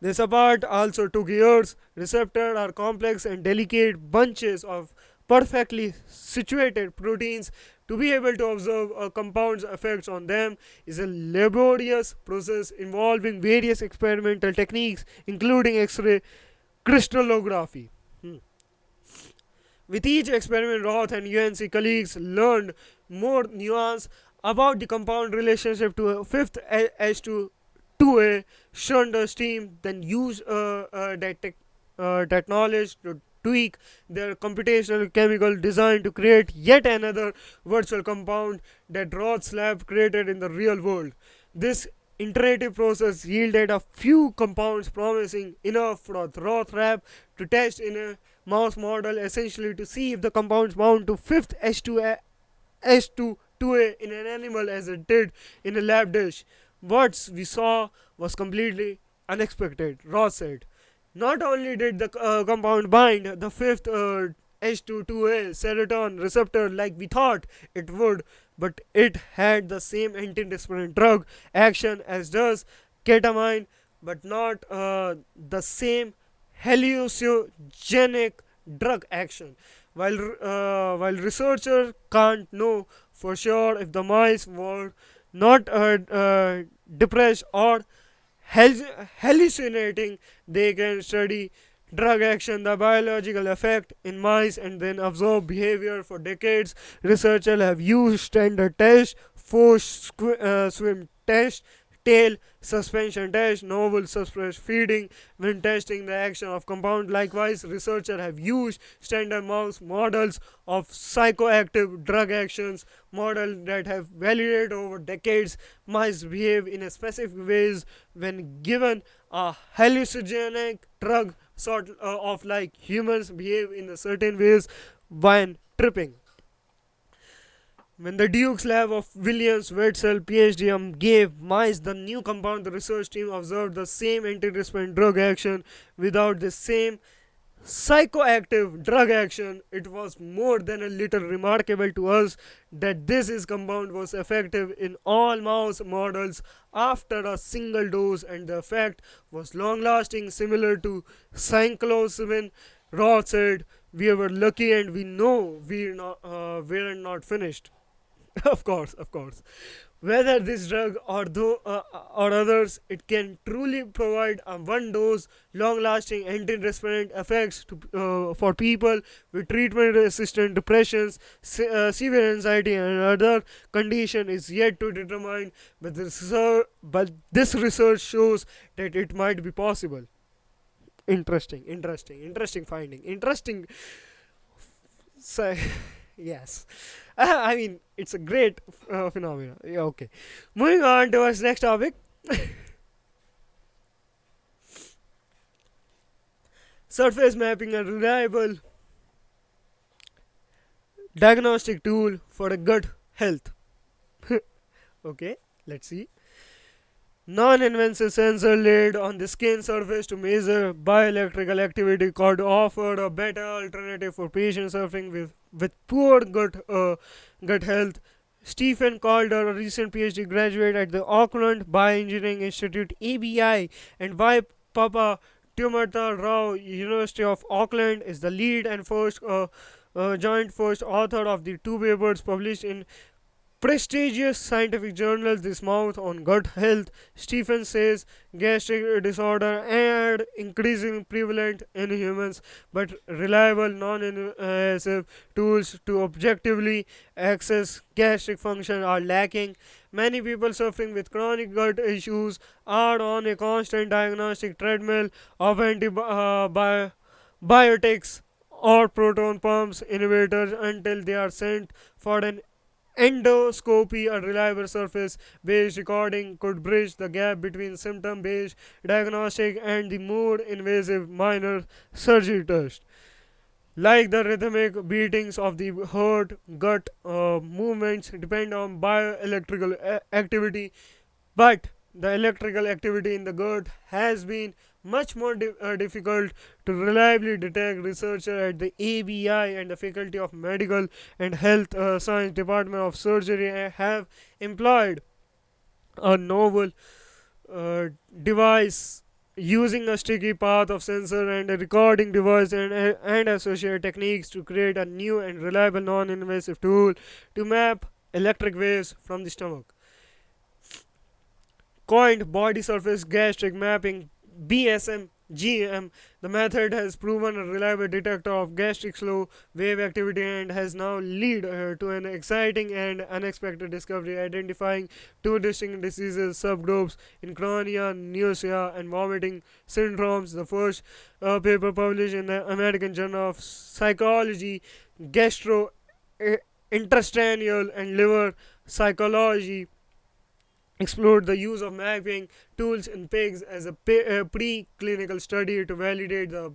This part also took years. Receptors are complex and delicate bunches of perfectly situated proteins. To be able to observe a compound's effects on them is a laborious process involving various experimental techniques, including X-ray crystallography. With each experiment, Roth and UNC colleagues learned more nuance about the compound relationship to a fifth H2A. Schunder's team then used that knowledge to tweak their computational chemical design to create yet another virtual compound that Roth's lab created in the real world. This iterative process yielded a few compounds promising enough for the Roth lab to test in a mouse model, essentially to see if the compounds bound to fifth H2A in an animal as it did in a lab dish. What we saw was completely unexpected, Roth said. Not only did the compound bind the fifth H2A serotonin receptor like we thought it would, but it had the same antidepressant drug action as does ketamine, but not the same hallucinogenic drug action. While researchers can't know for sure if the mice were not depressed or hallucinating, they can study drug action, the biological effect in mice, and then observe behavior for decades. Researchers have used standard tests, forced swim tests, tail suspension test, novel suppressed feeding when testing the action of compound. Likewise, researchers have used standard mouse models of psychoactive drug actions, models that have validated over decades mice behave in a specific ways when given a hallucinogenic drug, sort of like humans behave in a certain ways when tripping. When the Duke's lab of Williams Wetzel, PhD, gave mice the new compound, the research team observed the same antidepressant drug action without the same psychoactive drug action. It was more than a little remarkable to us that this is compound was effective in all mouse models after a single dose, and the effect was long lasting, similar to cyclosamine. Roth said, "We were lucky, and we know we're not finished." Of course, of course. Whether this drug or others, it can truly provide a one dose, long lasting antidepressant effects for people with treatment resistant depressions, severe anxiety, and other condition is yet to determine, but this research shows that it might be possible. Interesting finding. Interesting. So, yes. I mean, it's a great phenomenon. Yeah, okay. Moving on to our next topic. Surface mapping, a reliable diagnostic tool for a gut health. Okay, let's see. Non-invasive sensor laid on the skin surface to measure bioelectrical activity could offer a better alternative for patients suffering with poor gut health. Stephen Calder, a recent PhD graduate at the Auckland Bioengineering Institute (ABI), and Y. Papa Tumata Rao, University of Auckland, is the lead and joint first author of the two papers published in prestigious scientific journal this month on gut health. Stephen says gastric disorder are increasingly prevalent in humans, but reliable non-invasive tools to objectively assess gastric function are lacking. Many people suffering with chronic gut issues are on a constant diagnostic treadmill of antibiotics or proton pumps inhibitors until they are sent for an endoscopy. A reliable surface based recording could bridge the gap between symptom based diagnostic and the more invasive minor surgery test. Like the rhythmic beatings of the heart, gut movements depend on bioelectrical activity, but the electrical activity in the gut has been much more difficult to reliably detect. Researchers at the ABI and the Faculty of Medical and Health Science Department of Surgery have employed a novel uh, device using a sticky path of sensor and a recording device and associated techniques to create a new and reliable non-invasive tool to map electric waves from the stomach. Coined body surface gastric mapping (BSM GM), the method has proven a reliable detector of gastric slow wave activity and has now led to an exciting and unexpected discovery, identifying two distinct diseases subgroups in chronia, nausea, and vomiting syndromes. The first paper published in the American Journal of Psychology, Gastrointestinal and Liver Psychology, explored the use of mapping tools in pigs as a preclinical study to validate the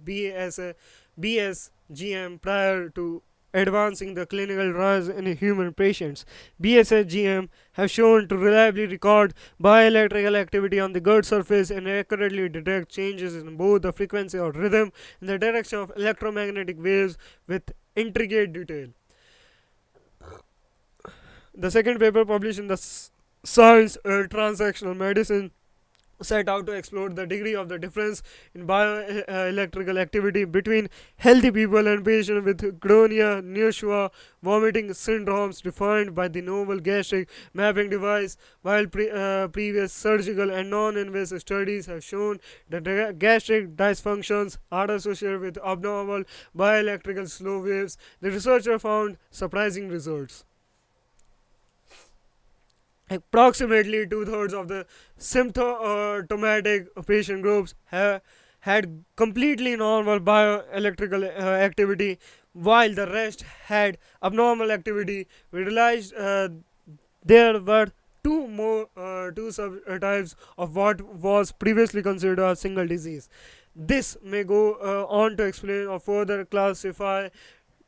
BSGM prior to advancing the clinical trials in human patients. BSGM have shown to reliably record bioelectrical activity on the gut surface and accurately detect changes in both the frequency or rhythm and the direction of electromagnetic waves with intricate detail. The second paper published in the Science Transactional Medicine set out to explore the degree of the difference in bioelectrical activity between healthy people and patients with chronia, nausea, vomiting syndromes defined by the novel gastric mapping device. While previous surgical and non-invasive studies have shown that gastric dysfunctions are associated with abnormal bioelectrical slow waves, the researcher found surprising results. Approximately two-thirds of the symptomatic patient groups had completely normal bioelectrical activity, while the rest had abnormal activity. We realized there were two subtypes of what was previously considered a single disease. This may go on to explain or further classify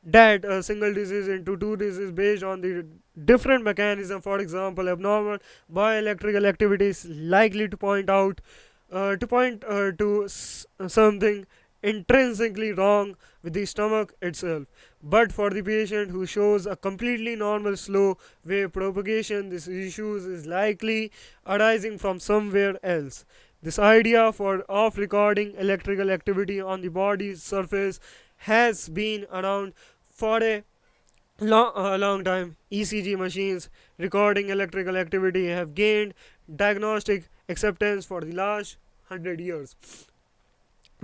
that a single disease into two diseases based on the different mechanism. For example, abnormal bioelectrical activity is likely to point to something intrinsically wrong with the stomach itself. But for the patient who shows a completely normal slow wave propagation, this issue is likely arising from somewhere else. This idea of recording electrical activity on the body's surface has been around for a long time. ECG machines recording electrical activity have gained diagnostic acceptance for the last 100 years.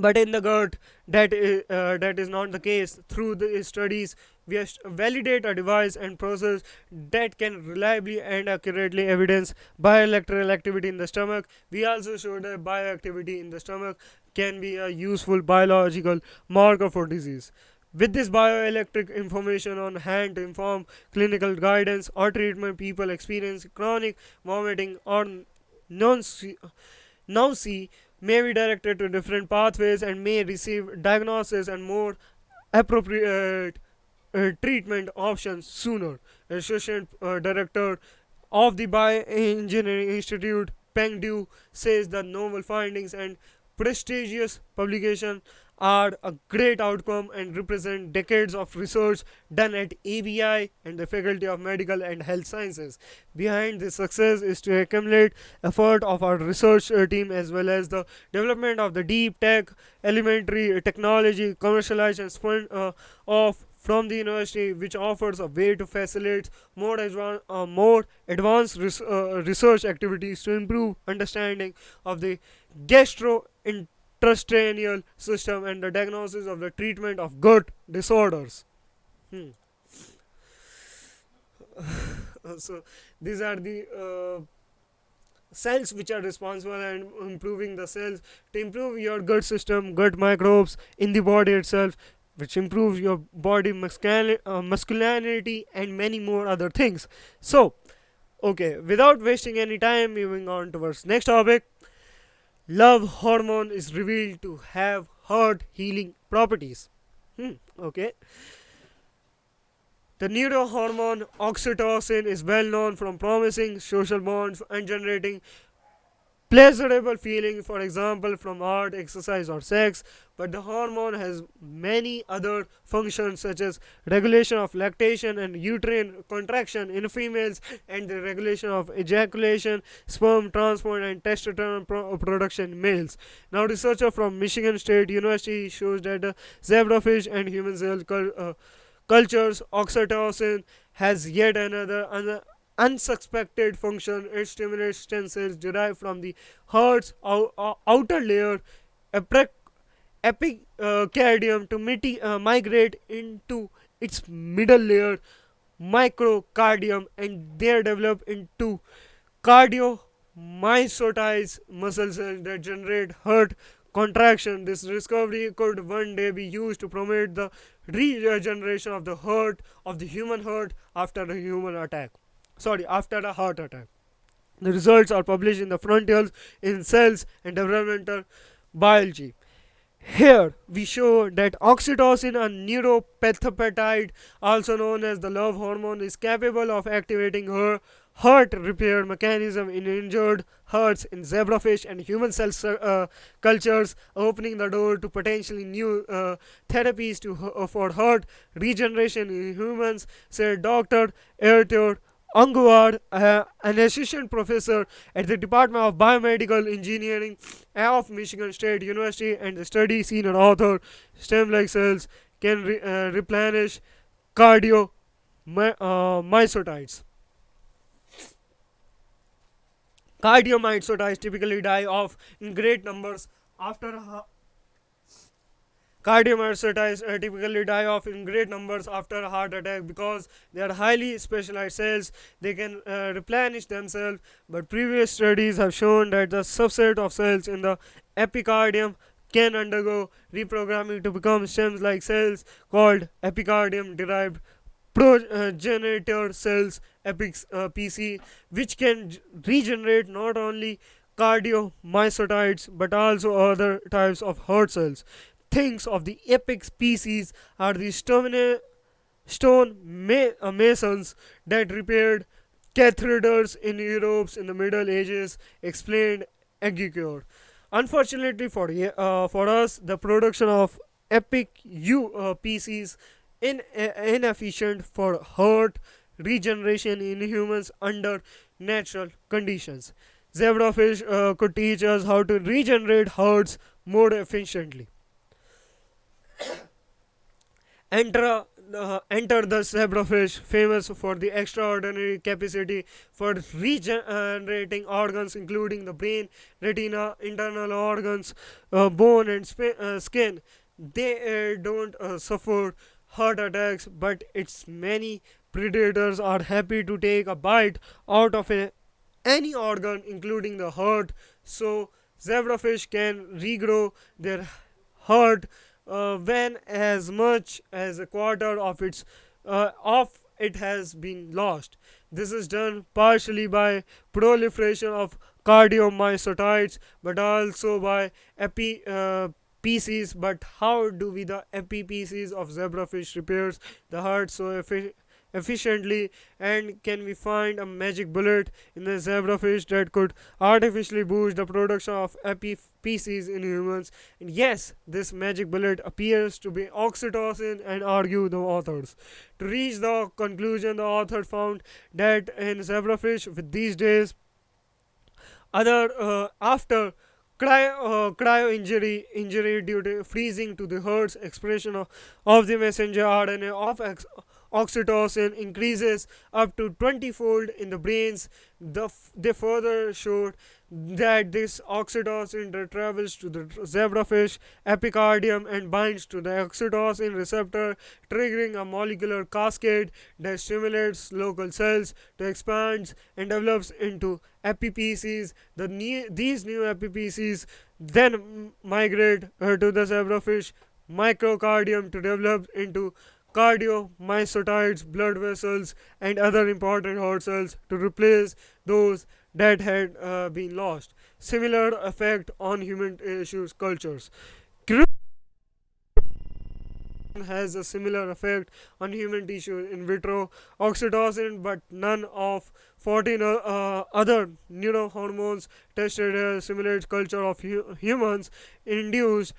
But in the gut, that is not the case. Through the studies, we validate a device and process that can reliably and accurately evidence bioelectrical activity in the stomach. We also show that bioactivity in the stomach can be a useful biological marker for disease. With this bioelectric information on hand to inform clinical guidance or treatment, people experience chronic vomiting or non nausea may be directed to different pathways and may receive diagnosis and more appropriate treatment options sooner. Associate Director of the Bioengineering Institute, Peng Du, says the novel findings and prestigious publication are a great outcome and represent decades of research done at ABI and the Faculty of Medical and Health Sciences. Behind this success is to accumulate effort of our research team as well as the development of the deep tech, elementary technology, commercialized and spun off from the university, which offers a way to facilitate more advanced research activities to improve understanding of the gastrointestinal system and the diagnosis of the treatment of gut disorders. Hmm. So these are the cells which are responsible and improving the cells to improve your gut system, gut microbes in the body itself, which improves your body masculinity and many more other things. So okay, without wasting any time, moving on towards next topic. Love hormone is revealed to have heart healing properties. Okay. The neurohormone oxytocin is well known from promising social bonds and generating pleasurable feelings, for example, from art, exercise, or sex. But the hormone has many other functions, such as regulation of lactation and uterine contraction in females, and the regulation of ejaculation, sperm transport, and testosterone production in males. Now, researcher from Michigan State University shows that the zebrafish and human cell cultures, oxytocin has yet another unsuspected function. It stimulates stem cells derived from the heart's outer layer, epicardium, to migrate into its middle layer, microcardium, and there develop into cardiomyocytes muscle cells that generate heart contraction. This discovery could one day be used to promote the regeneration of the heart of the human heart after a human attack. Sorry, after a heart attack. The results are published in the Frontiers in Cells and Developmental Biology. Here we show that oxytocin, a neuropeptide also known as the love hormone, is capable of activating her heart repair mechanism in injured hearts in zebrafish and human cell cultures, opening the door to potentially new therapies for heart regeneration in humans, said Dr. Arthur Angwar, an assistant professor at the Department of Biomedical Engineering of Michigan State University and the study senior author. Stem like cells can replenish cardiomyocytes. Cardiomyocytes typically die off in great numbers after a Cardiomyocytes typically die off in great numbers after a heart attack because they are highly specialized cells. They can replenish themselves, but previous studies have shown that the subset of cells in the epicardium can undergo reprogramming to become stem like cells called epicardium derived progenitor cells PC, which can regenerate not only cardiomyocytes but also other types of heart cells. Things of the epic species are the masons that repaired cathedrals in Europe in the Middle Ages, explained Aguilar. Unfortunately for us, the production of epic PCs inefficient for heart regeneration in humans under natural conditions. Zebrafish could teach us how to regenerate hearts more efficiently. Enter the zebrafish, famous for the extraordinary capacity for regenerating organs, including the brain, retina, internal organs, bone, and skin. They don't suffer heart attacks, but its many predators are happy to take a bite out of any organ, including the heart. So, zebrafish can regrow their heart when as much as a quarter of it has been lost. This is done partially by proliferation of cardiomyocytes, but also by PCs. But how do we the epipcs of zebrafish repairs the heart so efficiently, and can we find a magic bullet in the zebrafish that could artificially boost the production of epipcs in humans? And yes, this magic bullet appears to be oxytocin, and argue the authors. To reach the conclusion, the author found that in zebrafish with these days other after cryo injury due to freezing to the heart's expression of the messenger RNA of oxytocin increases up to 20-fold in the brains. They further showed that this oxytocin that travels to the zebrafish epicardium and binds to the oxytocin receptor, triggering a molecular cascade that stimulates local cells to expand and develops into epipcs. These new epipcs then migrate to the zebrafish microcardium to develop into cardiomyocytes, blood vessels, and other important heart cells to replace those that had been lost. Similar effect on human tissues cultures. Has a similar effect on human tissue in vitro. Oxytocin, but none of 14 other neurohormones tested simulates culture of humans induced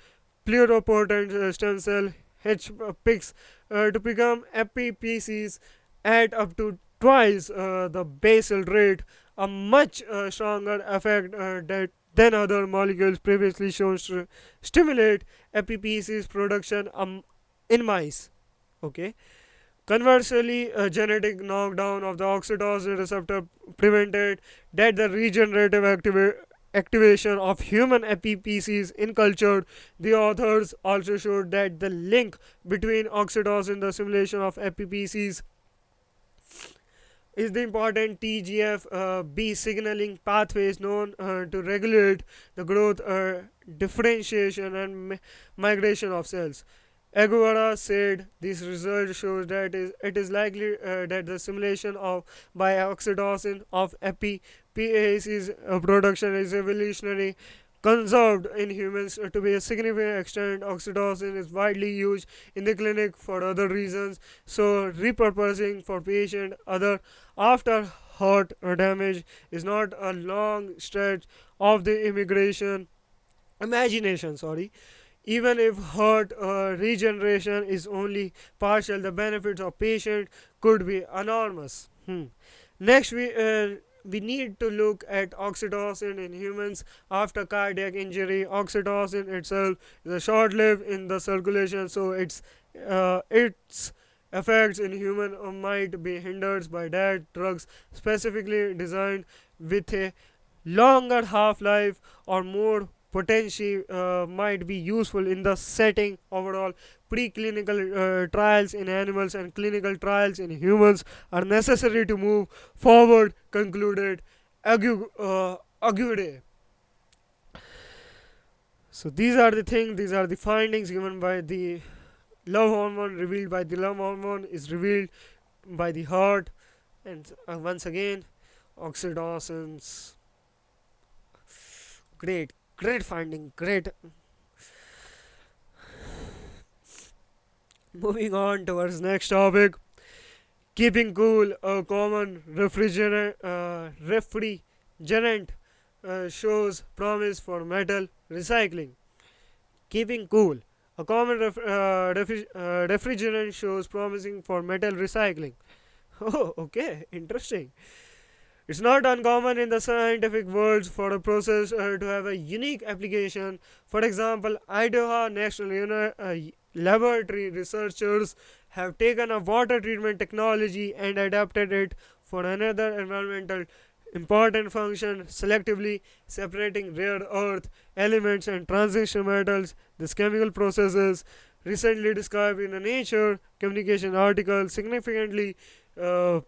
pluripotent stem cell HPICs to become epipcs at up to twice the basal rate, a much stronger effect than other molecules previously shown to stimulate epipcs production in mice. Okay. Conversely, a genetic knockdown of the oxytocin receptor prevented that the regenerative activation of human epipcs in culture. The authors also showed that the link between oxytocin, the simulation of epipcs, is the important TGF-B signaling pathways known to regulate the growth, differentiation, and migration of cells. Aguara said this result shows that it is likely that the simulation of by oxytocin of epipAC's production is evolutionary conserved in humans to be a significant extent. Oxytocin is widely used in the clinic for other reasons, so repurposing for patient other after heart damage is not a long stretch of the imagination. Sorry. Even if heart regeneration is only partial, the benefits of patient could be enormous. Next, we need to look at oxytocin in humans after cardiac injury. Oxytocin itself is short-lived in the circulation, so its effects in human might be hindered by that drugs specifically designed with a longer half-life or more potentially might be useful in the setting overall. Preclinical trials in animals and clinical trials in humans are necessary to move forward, concluded Agude. So these are the things, these are the findings given by the love hormone, revealed by the love hormone, is revealed by the heart, and once again, oxytocins. Great, great finding, great. Moving on towards next topic, keeping cool, a common refrigerant shows promise for metal recycling. Keeping cool, a common refrigerant shows promising for metal recycling. Oh, okay, interesting. It's not uncommon in the scientific world for a process to have a unique application. For example, Idaho National Laboratory researchers have taken a water treatment technology and adapted it for another environmental important function, selectively separating rare earth elements and transition metals. This chemical process is recently described in a Nature communication article, significantly uh,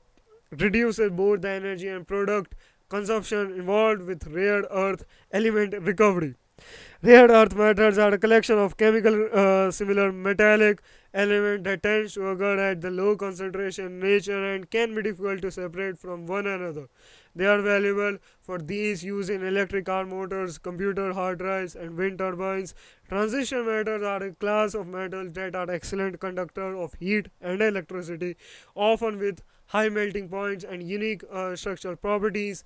reduces both the energy and product consumption involved with rare earth element recovery. Rare earth metals are a collection of chemical similar metallic element that tends to occur at the low concentration in nature and can be difficult to separate from one another. They are valuable for these used in electric car motors, computer hard drives, and wind turbines. Transition metals are a class of metals that are excellent conductor of heat and electricity, often with high melting points and unique structural properties,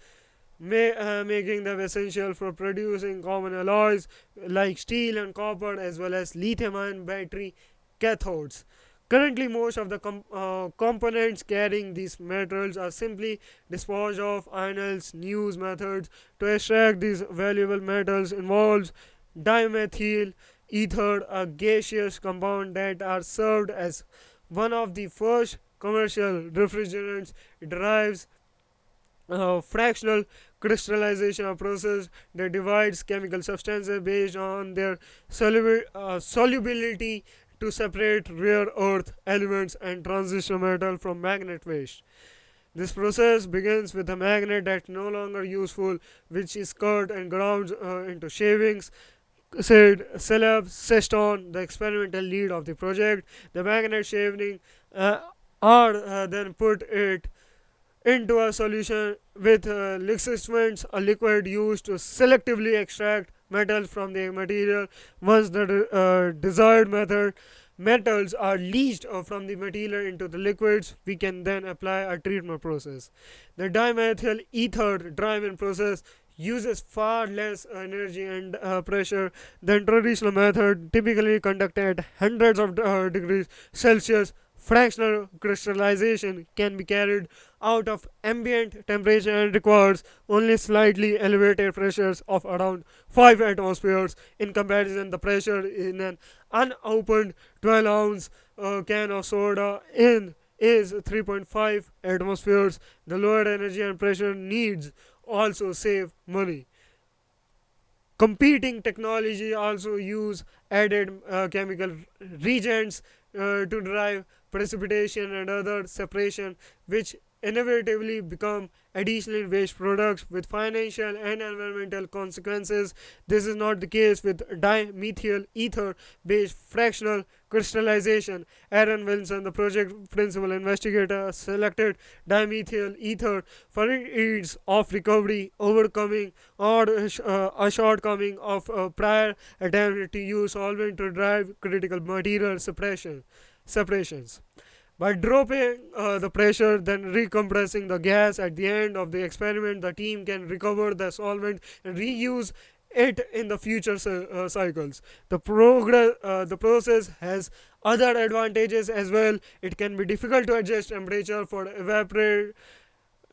making them essential for producing common alloys like steel and copper, as well as lithium-ion battery cathodes. Currently, most of the components carrying these metals are simply disposed of. Ionel's new methods to extract these valuable metals involves dimethyl ether, a gaseous compound that are served as one of the first commercial refrigerants. It derives fractional crystallization, a process that divides chemical substances based on their solubility to separate rare earth elements and transition metal from magnet waste. This process begins with a magnet that's no longer useful, which is cut and ground into shavings, said Celeb Seston, the experimental lead of the project. The magnet shaving are then put it into a solution with lixiviants, a liquid used to selectively extract metals from the material. Once the desired metals are leached from the material into the liquids, we can then apply a treatment process. The dimethyl ether driven process uses far less energy and pressure than traditional method, typically conducted at hundreds of degrees Celsius. Fractional crystallization can be carried out of ambient temperature and requires only slightly elevated pressures of around 5 atmospheres. In comparison, the pressure in an unopened 12-ounce can of soda in is 3.5 atmospheres. The lower energy and pressure needs also save money. Competing technology also use added chemical reagents to drive precipitation and other separation, which inevitably become additional waste products with financial and environmental consequences. This is not the case with dimethyl ether based fractional crystallization. Aaron Wilson, the project principal investigator, selected dimethyl ether for its of recovery, overcoming or a shortcoming of a prior attempt to use solvent to drive critical material separations. By dropping the pressure, then recompressing the gas at the end of the experiment, the team can recover the solvent and reuse it in the future cycles. The process has other advantages as well. It can be difficult to adjust temperature for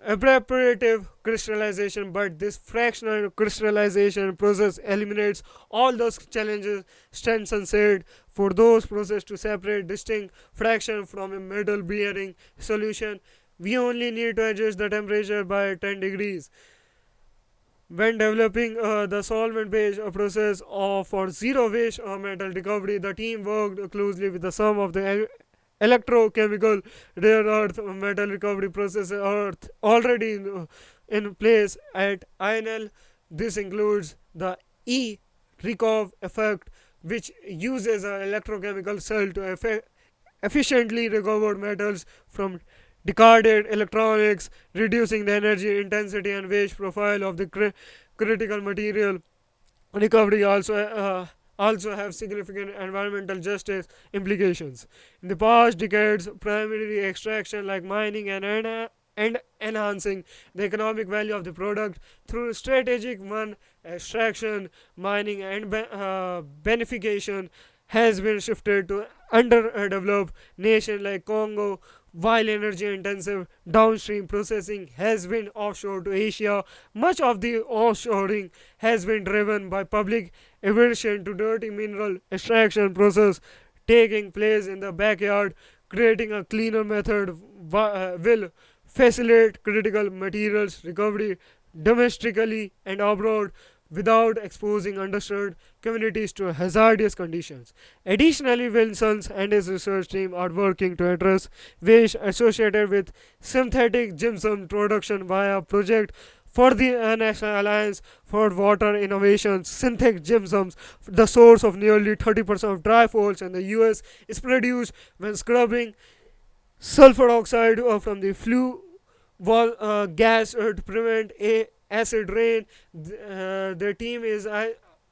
evaporative crystallization, but this fractional crystallization process eliminates all those challenges. Stenson said, for those processes to separate distinct fraction from a metal bearing solution, we only need to adjust the temperature by 10 degrees. When developing the solvent-based process for zero-waste metal recovery, the team worked closely with the sum of the electrochemical rare earth metal recovery process earth already in place at INL. This includes the E-Recov effect, which uses an electrochemical cell to efficiently recover metals from discarded electronics, reducing the energy intensity and waste profile of the critical material. Recovery also have significant environmental justice implications. In the past decades, primary extraction like mining and enhancing the economic value of the product through strategic one extraction, mining, and beneficiation has been shifted to underdeveloped nations like Congo, while energy intensive downstream processing has been offshore to Asia. Much of the offshoring has been driven by public aversion to dirty mineral extraction process taking place in the backyard. Creating a cleaner method will facilitate critical materials recovery domestically and abroad without exposing underserved communities to hazardous conditions. Additionally, Wilson and his research team are working to address waste associated with synthetic gypsum production via project for the National Alliance for Water Innovations. Synthetic gypsums, the source of nearly 30% of dry falls in the US, is produced when scrubbing sulfur oxide from the flue gas to prevent a acid rain. Their team is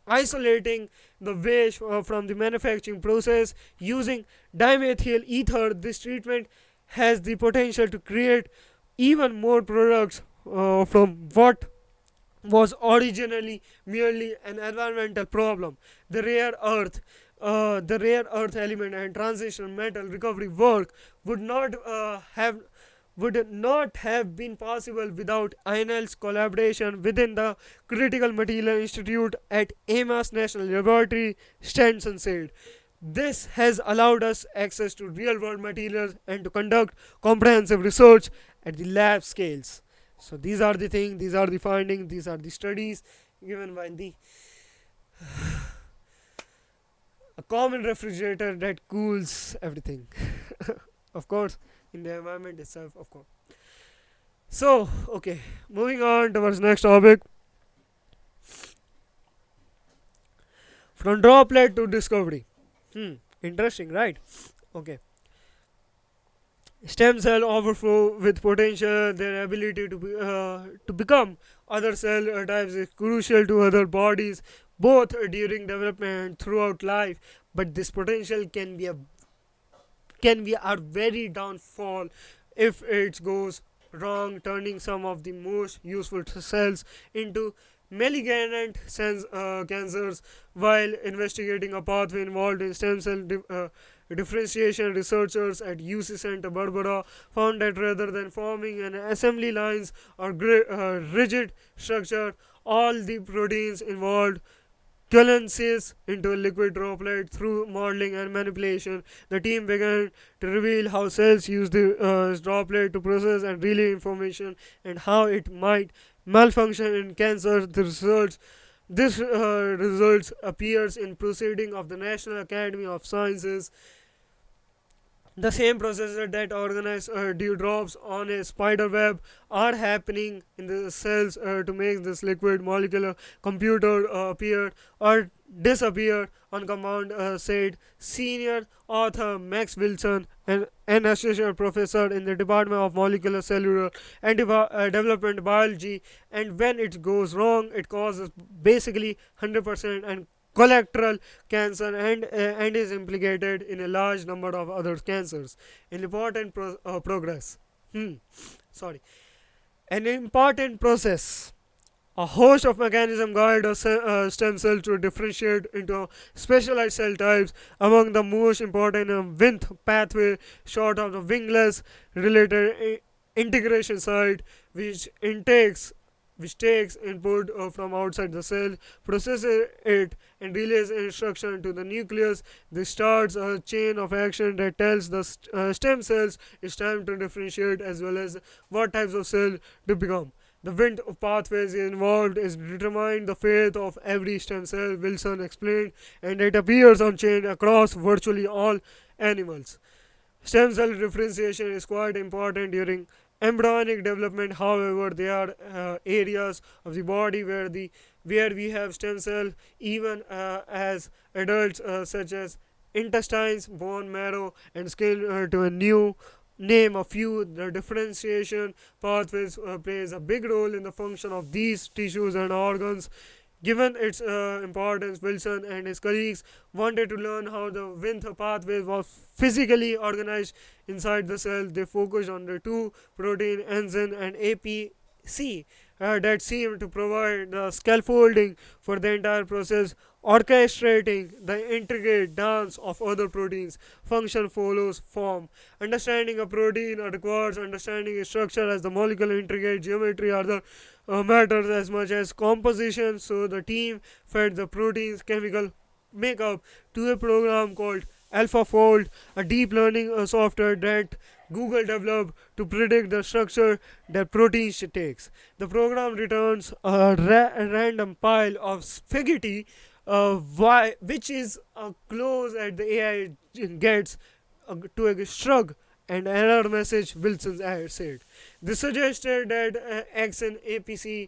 isolating the waste from the manufacturing process using dimethyl ether. This treatment has the potential to create even more products from what was originally merely an environmental problem. The rare earth element and transitional metal recovery work would not have been possible without INL's collaboration within the Critical Material Institute at AMAS National Laboratory, Stenson said. This has allowed us access to real world materials and to conduct comprehensive research at the lab scales. So these are the things, these are the findings, these are the studies given by the a common refrigerator that cools everything. Of course, in the environment itself, of course. So, okay, moving on towards next topic. From droplet to discovery. Interesting, right? Okay. Stem cell overflow with potential, their ability to become other cell types is crucial to other bodies, both during development and throughout life. But this potential can be a very downfall if it goes wrong, turning some of the most useful cells into malignant cancers. While investigating a pathway involved in stem cell differentiation, researchers at UC Santa Barbara found that rather than forming an assembly lines or rigid structure, all the proteins involved coalesces into a liquid droplet. Through modeling and manipulation, the team began to reveal how cells use the droplet to process and relay information and how it might malfunction in cancer. This results appears in proceeding of the National Academy of Sciences. The same processes that organize dewdrops on a spider web are happening in the cells to make this liquid molecular computer appear or disappear on command, said senior author Max Wilson, an associate professor in the Department of Molecular Cellular and Development Biology. And when it goes wrong, it causes basically 100% and colorectal cancer and is implicated in a large number of other cancers. An important progress. Sorry. An important process. A host of mechanisms guide a stem cell to differentiate into specialized cell types. Among the most important, Wnt pathway, short of the wingless related integration site, which takes input from outside the cell, processes it, and relays instruction to the nucleus. This starts a chain of action that tells the stem cells it's time to differentiate as well as what types of cell to become. The wind of pathways involved is determined the fate of every stem cell, Wilson explained, and it appears unchanged across virtually all animals. Stem cell differentiation is quite important during embryonic development. However, there are areas of the body where we have stem cell even as adults, such as intestines, bone marrow, and skin. To a new name a few, the differentiation pathways plays a big role in the function of these tissues and organs. Given its importance, Wilson and his colleagues wanted to learn how the Wnt pathway was physically organized inside the cell. They focused on the two protein enzyme and APC that seemed to provide the scaffolding for the entire process, orchestrating the intricate dance of other proteins. Function follows form. Understanding a protein requires understanding its structure, as the molecular intricate geometry are the matters as much as composition. So the team fed the protein's chemical makeup to a program called AlphaFold, a deep learning software that Google developed to predict the structure that proteins takes. The program returns a random pile of spaghetti, which is close at the AI gets to a shrug and error message, Wilson said. This suggested that X and APC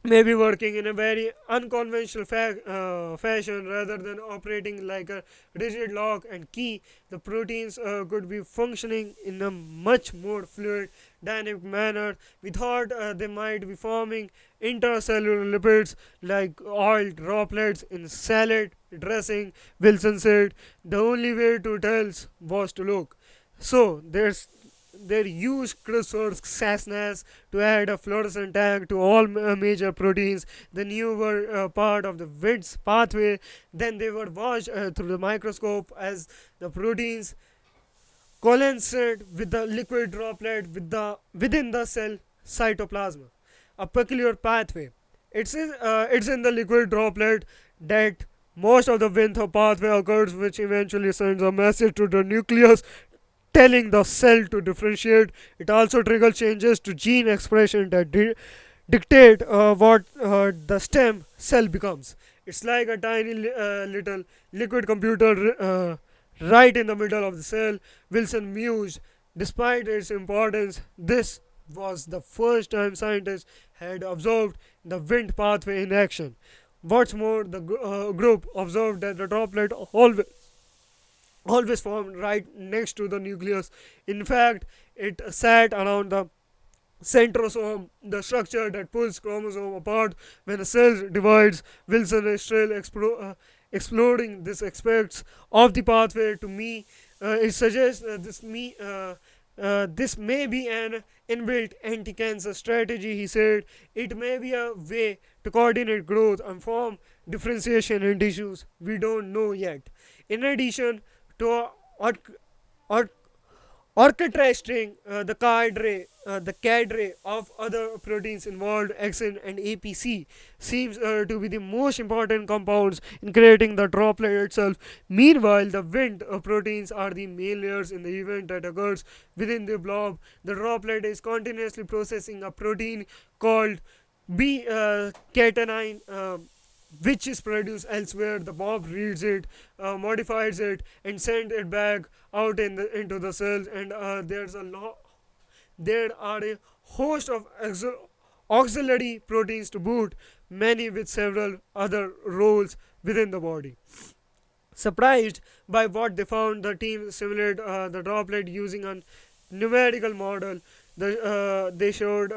may be working in a very unconventional fashion rather than operating like a rigid lock and key. The proteins could be functioning in a much more fluid, dynamic manner. We thought they might be forming intracellular lipids like oil droplets in salad dressing, Wilson said. The only way to tell was to look. So they used CRISPR-Cas9 to add a fluorescent tag to all major proteins. The new were part of the Wnt's pathway. Then they were watched through the microscope as the proteins coalesced with the liquid droplet within the cell cytoplasm. A peculiar pathway. It's in the liquid droplet that most of the Wnt pathway occurs, which eventually sends a message to the nucleus telling the cell to differentiate. It also triggers changes to gene expression that dictate what the stem cell becomes. It's like a tiny little liquid computer right in the middle of the cell, Wilson mused. Despite its importance, this was the first time scientists had observed the Wnt pathway in action. What's more, the group observed that the droplet always formed right next to the nucleus. In fact, it sat around the centrosome, the structure that pulls chromosome apart when a cell divides. Wilson is still exploring these aspects of the pathway. To me, it suggests this may be an inbuilt anti-cancer strategy, he said. It may be a way to coordinate growth and form differentiation in tissues. We don't know yet. In addition to or- orchestrating the cadre of other proteins involved, Xn and APC seems to be the most important compounds in creating the droplet itself. Meanwhile, the Wnt proteins are the main layers in the event that occurs within the blob. The droplet is continuously processing a protein called B-catenine, which is produced elsewhere. The mob reads it, modifies it, and sends it back out into the cells. And there are a host of auxiliary proteins to boot, many with several other roles within the body. Surprised by what they found, the team simulated the droplet using a numerical model. They showed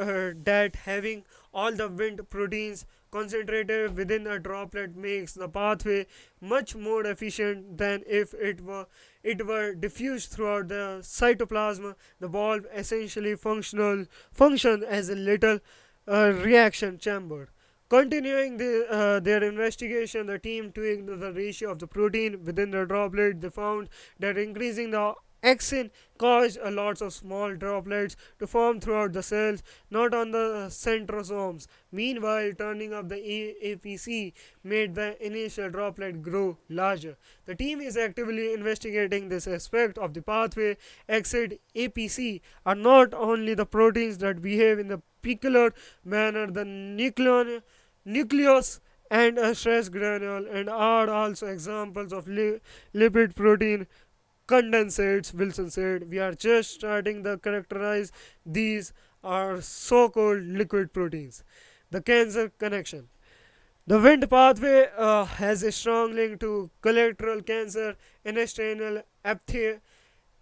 that having all the Wnt proteins concentrated within a droplet makes the pathway much more efficient than if it were diffused throughout the cytoplasm. The bulb essentially function as a little reaction chamber. Continuing their investigation, the team tweaked the ratio of the protein within the droplet. They found that increasing the Xn caused lots of small droplets to form throughout the cells, not on the centrosomes. Meanwhile, turning up the APC made the initial droplet grow larger. The team is actively investigating this aspect of the pathway. Xn APC are not only the proteins that behave in the peculiar manner. The nucleus and a stress granule and are also examples of lipid protein condensates. Wilson said, we are just starting to characterize these are so-called liquid proteins. The cancer connection. The Wind pathway has a strong link to colorectal cancer. Intestinal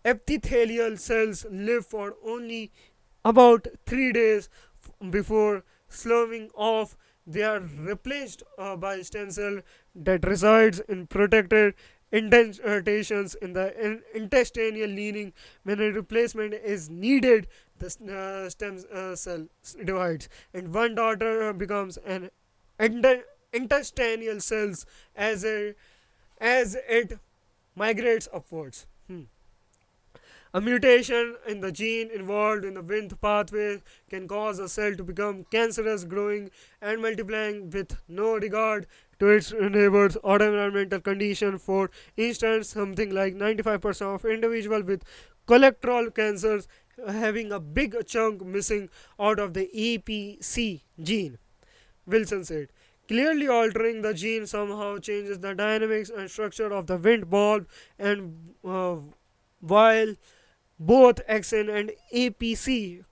epithelial cells live for only about 3 days before slowing off. They are replaced by stem cell that resides in protected indentations in the intestinal lining. When a replacement is needed, the stem cell divides and one daughter becomes an intestinal cells as it migrates upwards. A mutation in the gene involved in the Wind pathway can cause a cell to become cancerous, growing and multiplying with no regard to its neighbors or environmental condition. For instance, something like 95% of individuals with colorectal cancers having a big chunk missing out of the EPC gene. Wilson said. Clearly, altering the gene somehow changes the dynamics and structure of the wind bulb, and while both XN and APC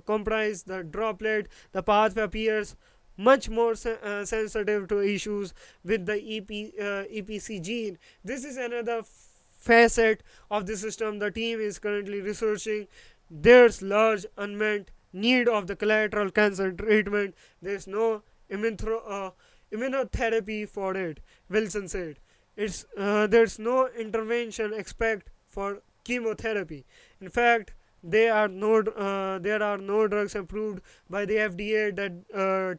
comprise the droplet, the pathway appears much more sensitive to issues with the EPC gene. This is another facet of the system the team is currently researching. There's large unmet need of the collateral cancer treatment. There's no immunotherapy for it, Wilson said. There's no intervention expect for chemotherapy. In fact, there are no drugs approved by the FDA that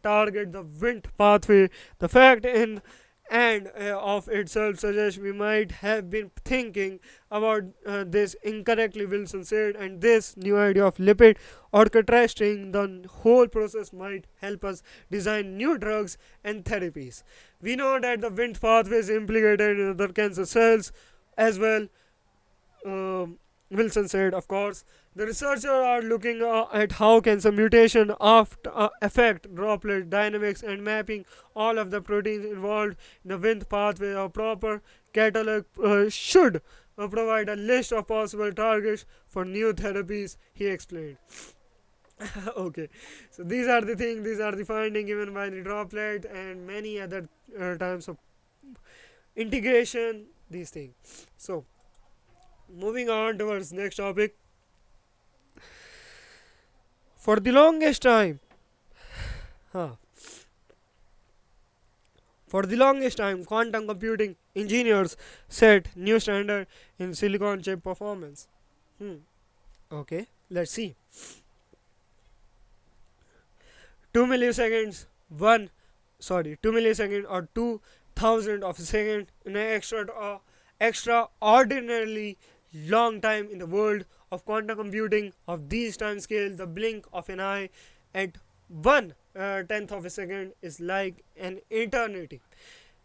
target the Wnt pathway. The fact in and of itself suggests we might have been thinking about this incorrectly, Wilson said, and this new idea of lipid orchestrating the whole process might help us design new drugs and therapies. We know that the Wnt pathway is implicated in other cancer cells as well. Wilson said, of course, the researchers are looking at how cancer mutation affect droplet dynamics and mapping all of the proteins involved in the Wnt pathway. A proper catalog should provide a list of possible targets for new therapies, he explained. Okay, so these are the things, these are the findings given by the droplet and many other types of integration, these things. So, moving on towards next topic. For the longest time, huh, for the longest time, quantum computing engineers set new standard in silicon chip performance. Okay, let's see. 2 milliseconds, 2 millisecond or 2,000 of a second in an extraordinarily long time in the world of quantum computing. Of these time scales, the blink of an eye at 1/10 of a second is like an eternity.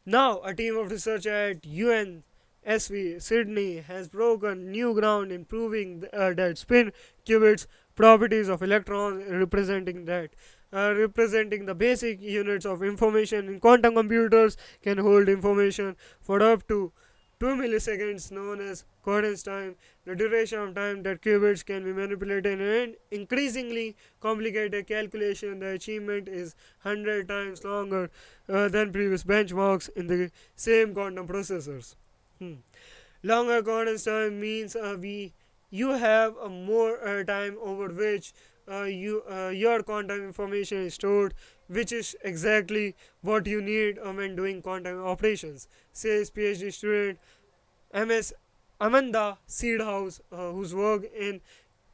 Now, a team of researchers at UNSV Sydney has broken new ground in proving that spin qubits properties of electrons representing the basic units of information in quantum computers can hold information for up to 2 milliseconds, known as coherence time, the duration of time that qubits can be manipulated in increasingly complicated calculation. The achievement is 100 times longer than previous benchmarks in the same quantum processors. Longer coherence time means you have a more time over which your quantum information is stored, which is exactly what you need when doing quantum operations, says PhD student MS Amanda Seedhouse, whose work in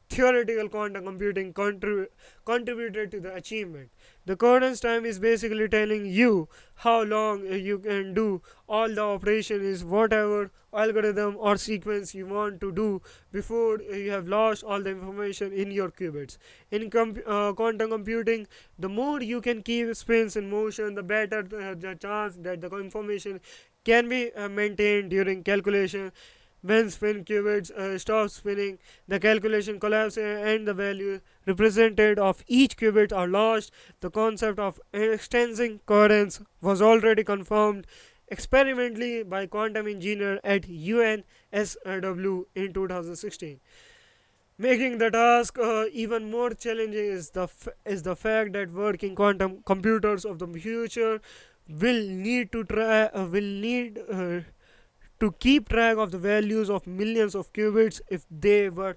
theoretical quantum computing contributed to the achievement. The coherence time is basically telling you how long you can do all the operation is whatever algorithm or sequence you want to do before you have lost all the information in your qubits. In quantum computing, the more you can keep spins in motion, the better the chance that the information can be maintained during calculation. When spin qubits stop spinning, the calculation collapses and the value represented of each qubit are lost. The concept of extensing coherence was already confirmed experimentally by quantum engineer at UNSW in 2016. Making the task even more challenging is the fact that working quantum computers of the future will need to keep track of the values of millions of qubits if they were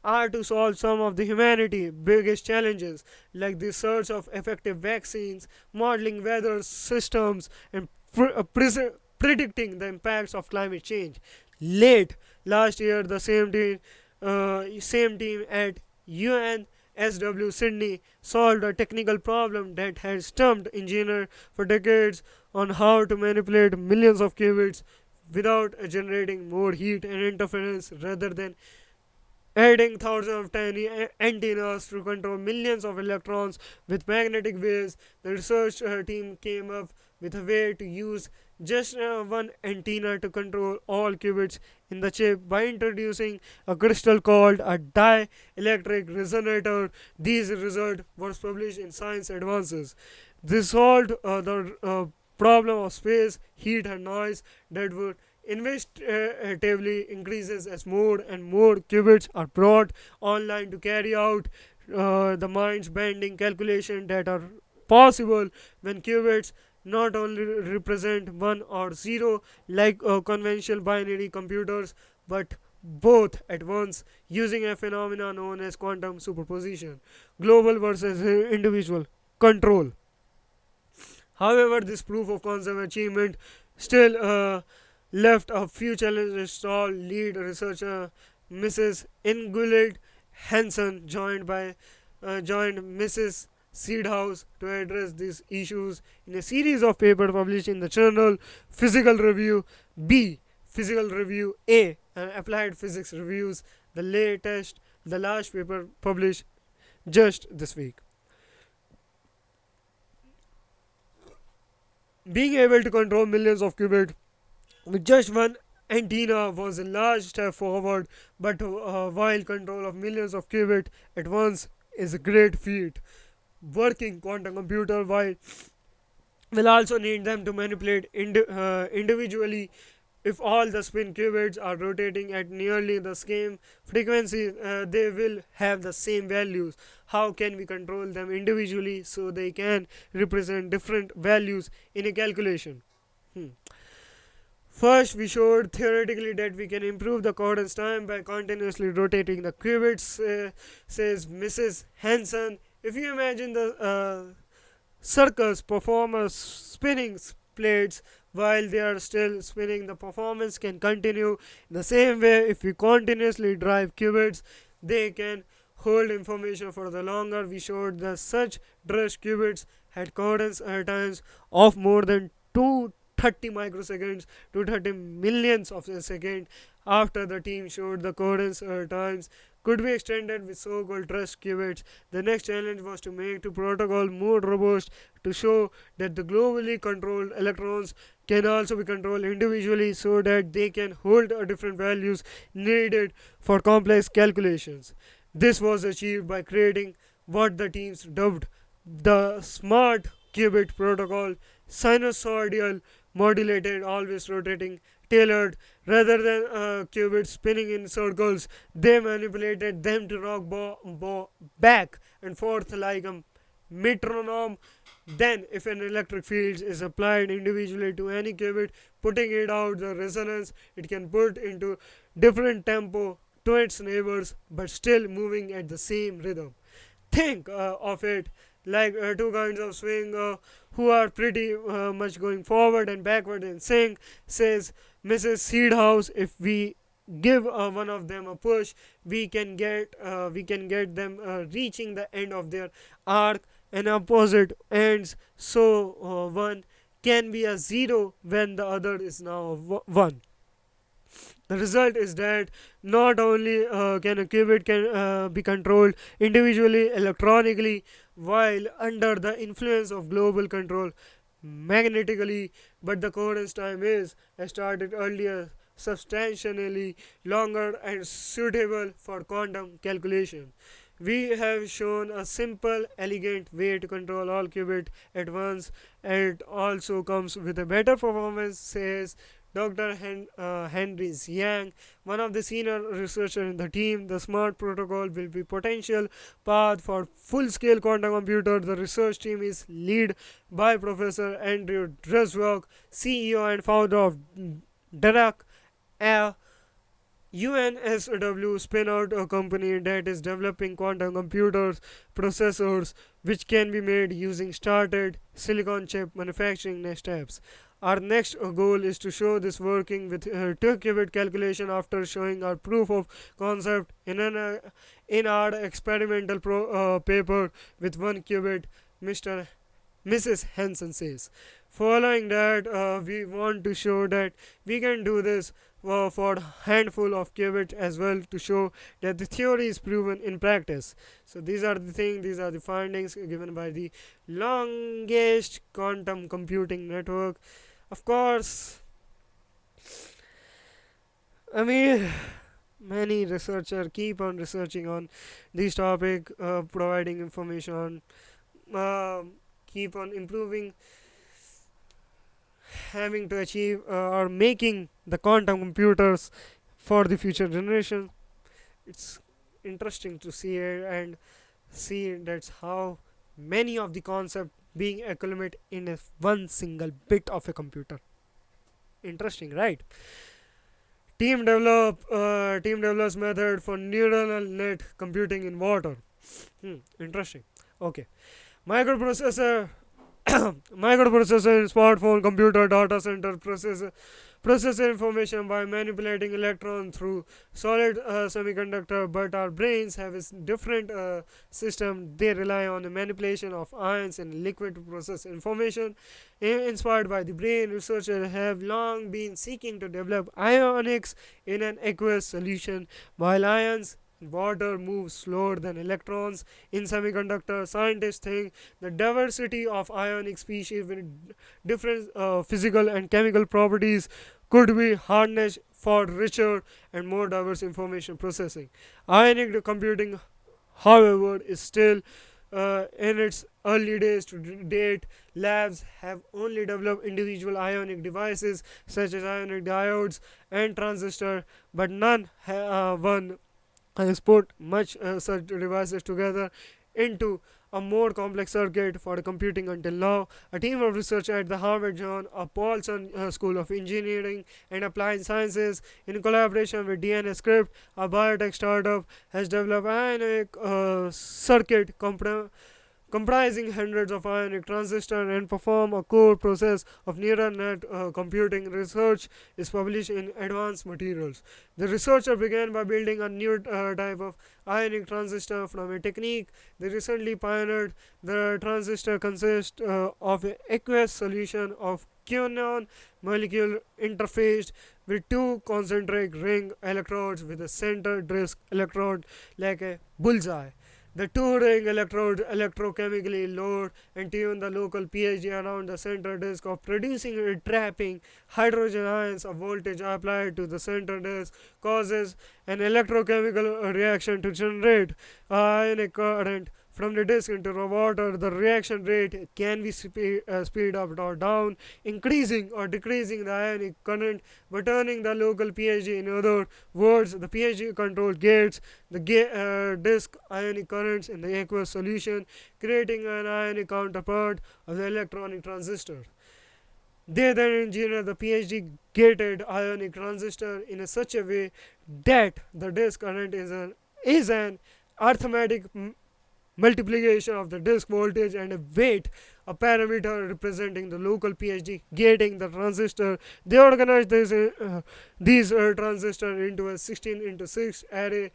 are to solve some of the humanity biggest challenges like the search of effective vaccines, modeling weather systems, and predicting the impacts of climate change. Late last year, the same team at UNSW Sydney solved a technical problem that had stumped engineers for decades on how to manipulate millions of qubits without generating more heat and interference rather than adding thousands of tiny antennas to control millions of electrons with magnetic waves. The research team came up with a way to use just one antenna to control all qubits in the chip by introducing a crystal called a dielectric resonator. This result was published in Science Advances. This solved the problem of space, heat, and noise that would investigatively increases as more and more qubits are brought online to carry out the mind's bending calculation that are possible when qubits not only represent 1 or 0 like conventional binary computers but both at once using a phenomenon known as quantum superposition, global versus individual control. However, this proof of concept achievement still left a few challenges to solve. Lead researcher Mrs. Ingrid Hansen joined Mrs. Seedhouse to address these issues in a series of papers published in the journal Physical Review B, Physical Review A, and Applied Physics Reviews. The last paper published just this week. Being able to control millions of qubits with just one antenna was a large step forward, but while control of millions of qubits at once is a great feat, working quantum computer will also need them to manipulate individually. If all the spin qubits are rotating at nearly the same frequency, they will have the same values. How can we control them individually so they can represent different values in a calculation? Hmm. First, we showed theoretically that we can improve the coherence time by continuously rotating the qubits, says Mrs. Hansen. If you imagine the circus performers spinning plates while they are still spinning, the performance can continue in the same way. If we continuously drive qubits, they can hold information for the longer. We showed that such dressed qubits had coherence times of more than 230 microseconds to 30 millions of a second. After the team showed the coherence times could be extended with so-called trust qubits, the next challenge was to make the protocol more robust to show that the globally controlled electrons can also be controlled individually so that they can hold different values needed for complex calculations. This was achieved by creating what the teams dubbed the smart qubit protocol, sinusoidal, modulated, always rotating, tailored. Rather than qubits spinning in circles, they manipulated them to rock back and forth like a metronome. Then, if an electric field is applied individually to any qubit, putting it out the resonance, it can put into different tempo to its neighbors, but still moving at the same rhythm. Think of it like two kinds of swing who are pretty much going forward and backward in sync, says Mrs. Seedhouse. If we give one of them a push, we can get them reaching the end of their arc and opposite ends. So one can be a zero when the other is now a one. The result is that not only can a qubit be controlled individually electronically while under the influence of global control magnetically, but the coherence time is, as started earlier, substantially longer and suitable for quantum calculation. We have shown a simple, elegant way to control all qubits at once. It also comes with a better performance, says Dr. Henry Yang, one of the senior researchers in the team. The SMART protocol will be potential path for full-scale quantum computer. The research team is led by Professor Andrew Dreswalk, CEO and founder of Dirac, a UNSW spin out a company that is developing quantum computers processors which can be made using started silicon chip manufacturing next steps. Our next goal is to show this working with 2 qubit calculation after showing our proof of concept in our experimental paper with 1 qubit, Mr. Mrs. Hansen says. Following that, we want to show that we can do this for a handful of qubits as well to show that the theory is proven in practice. So these are the things, these are the findings given by the longest quantum computing network. Of course, I mean, many researchers keep on researching on this topic, providing information, keep on improving, having to achieve or making the quantum computers for the future generation. It's interesting to see it and see that's how many of the concepts being accumulated in a one single bit of a computer. Interesting, right? Team develops method for neural net computing in water. Interesting. Okay. Microprocessor microprocessor in smartphone, computer, data center process information by manipulating electron through solid semiconductor. But our brains have a different system. They rely on the manipulation of ions in liquid to process information. Inspired by the brain, researchers have long been seeking to develop ionics in an aqueous solution. While ions water moves slower than electrons in semiconductor, scientists think the diversity of ionic species with different physical and chemical properties could be harnessed for richer and more diverse information processing. Ionic computing, however, is still in its early days. To date, labs have only developed individual ionic devices such as ionic diodes and transistors, but none one has put much such devices together into a more complex circuit for computing until now. A team of researchers at the Harvard John Paulson School of Engineering and Applied Sciences, in collaboration with DNA Script, a biotech startup, has developed ionic circuit comprising hundreds of ionic transistors and perform a core process of neural net computing. Research is published in Advanced Materials. The researcher began by building a new type of ionic transistor from a technique they recently pioneered. The transistor consists of an aqueous solution of quinone molecule interfaced with two concentric ring electrodes with a center disk electrode like a bullseye. The two ring electrodes electrochemically load and tune the local pH around the center disk of producing and trapping hydrogen ions. A voltage applied to the center disk causes an electrochemical reaction to generate ionic current from the disk into the water. The reaction rate can be speed up or down, increasing or decreasing the ionic current by turning the local pH. In other words, the pH control gates the disk ionic currents in the aqueous solution, creating an ionic counterpart of the electronic transistor. They then engineer the pH gated ionic transistor in such a way that the disk current is an arithmetic multiplication of the disk voltage and a weight, a parameter representing the local pH gating the transistor. They organize these transistors into a 16 into 6 array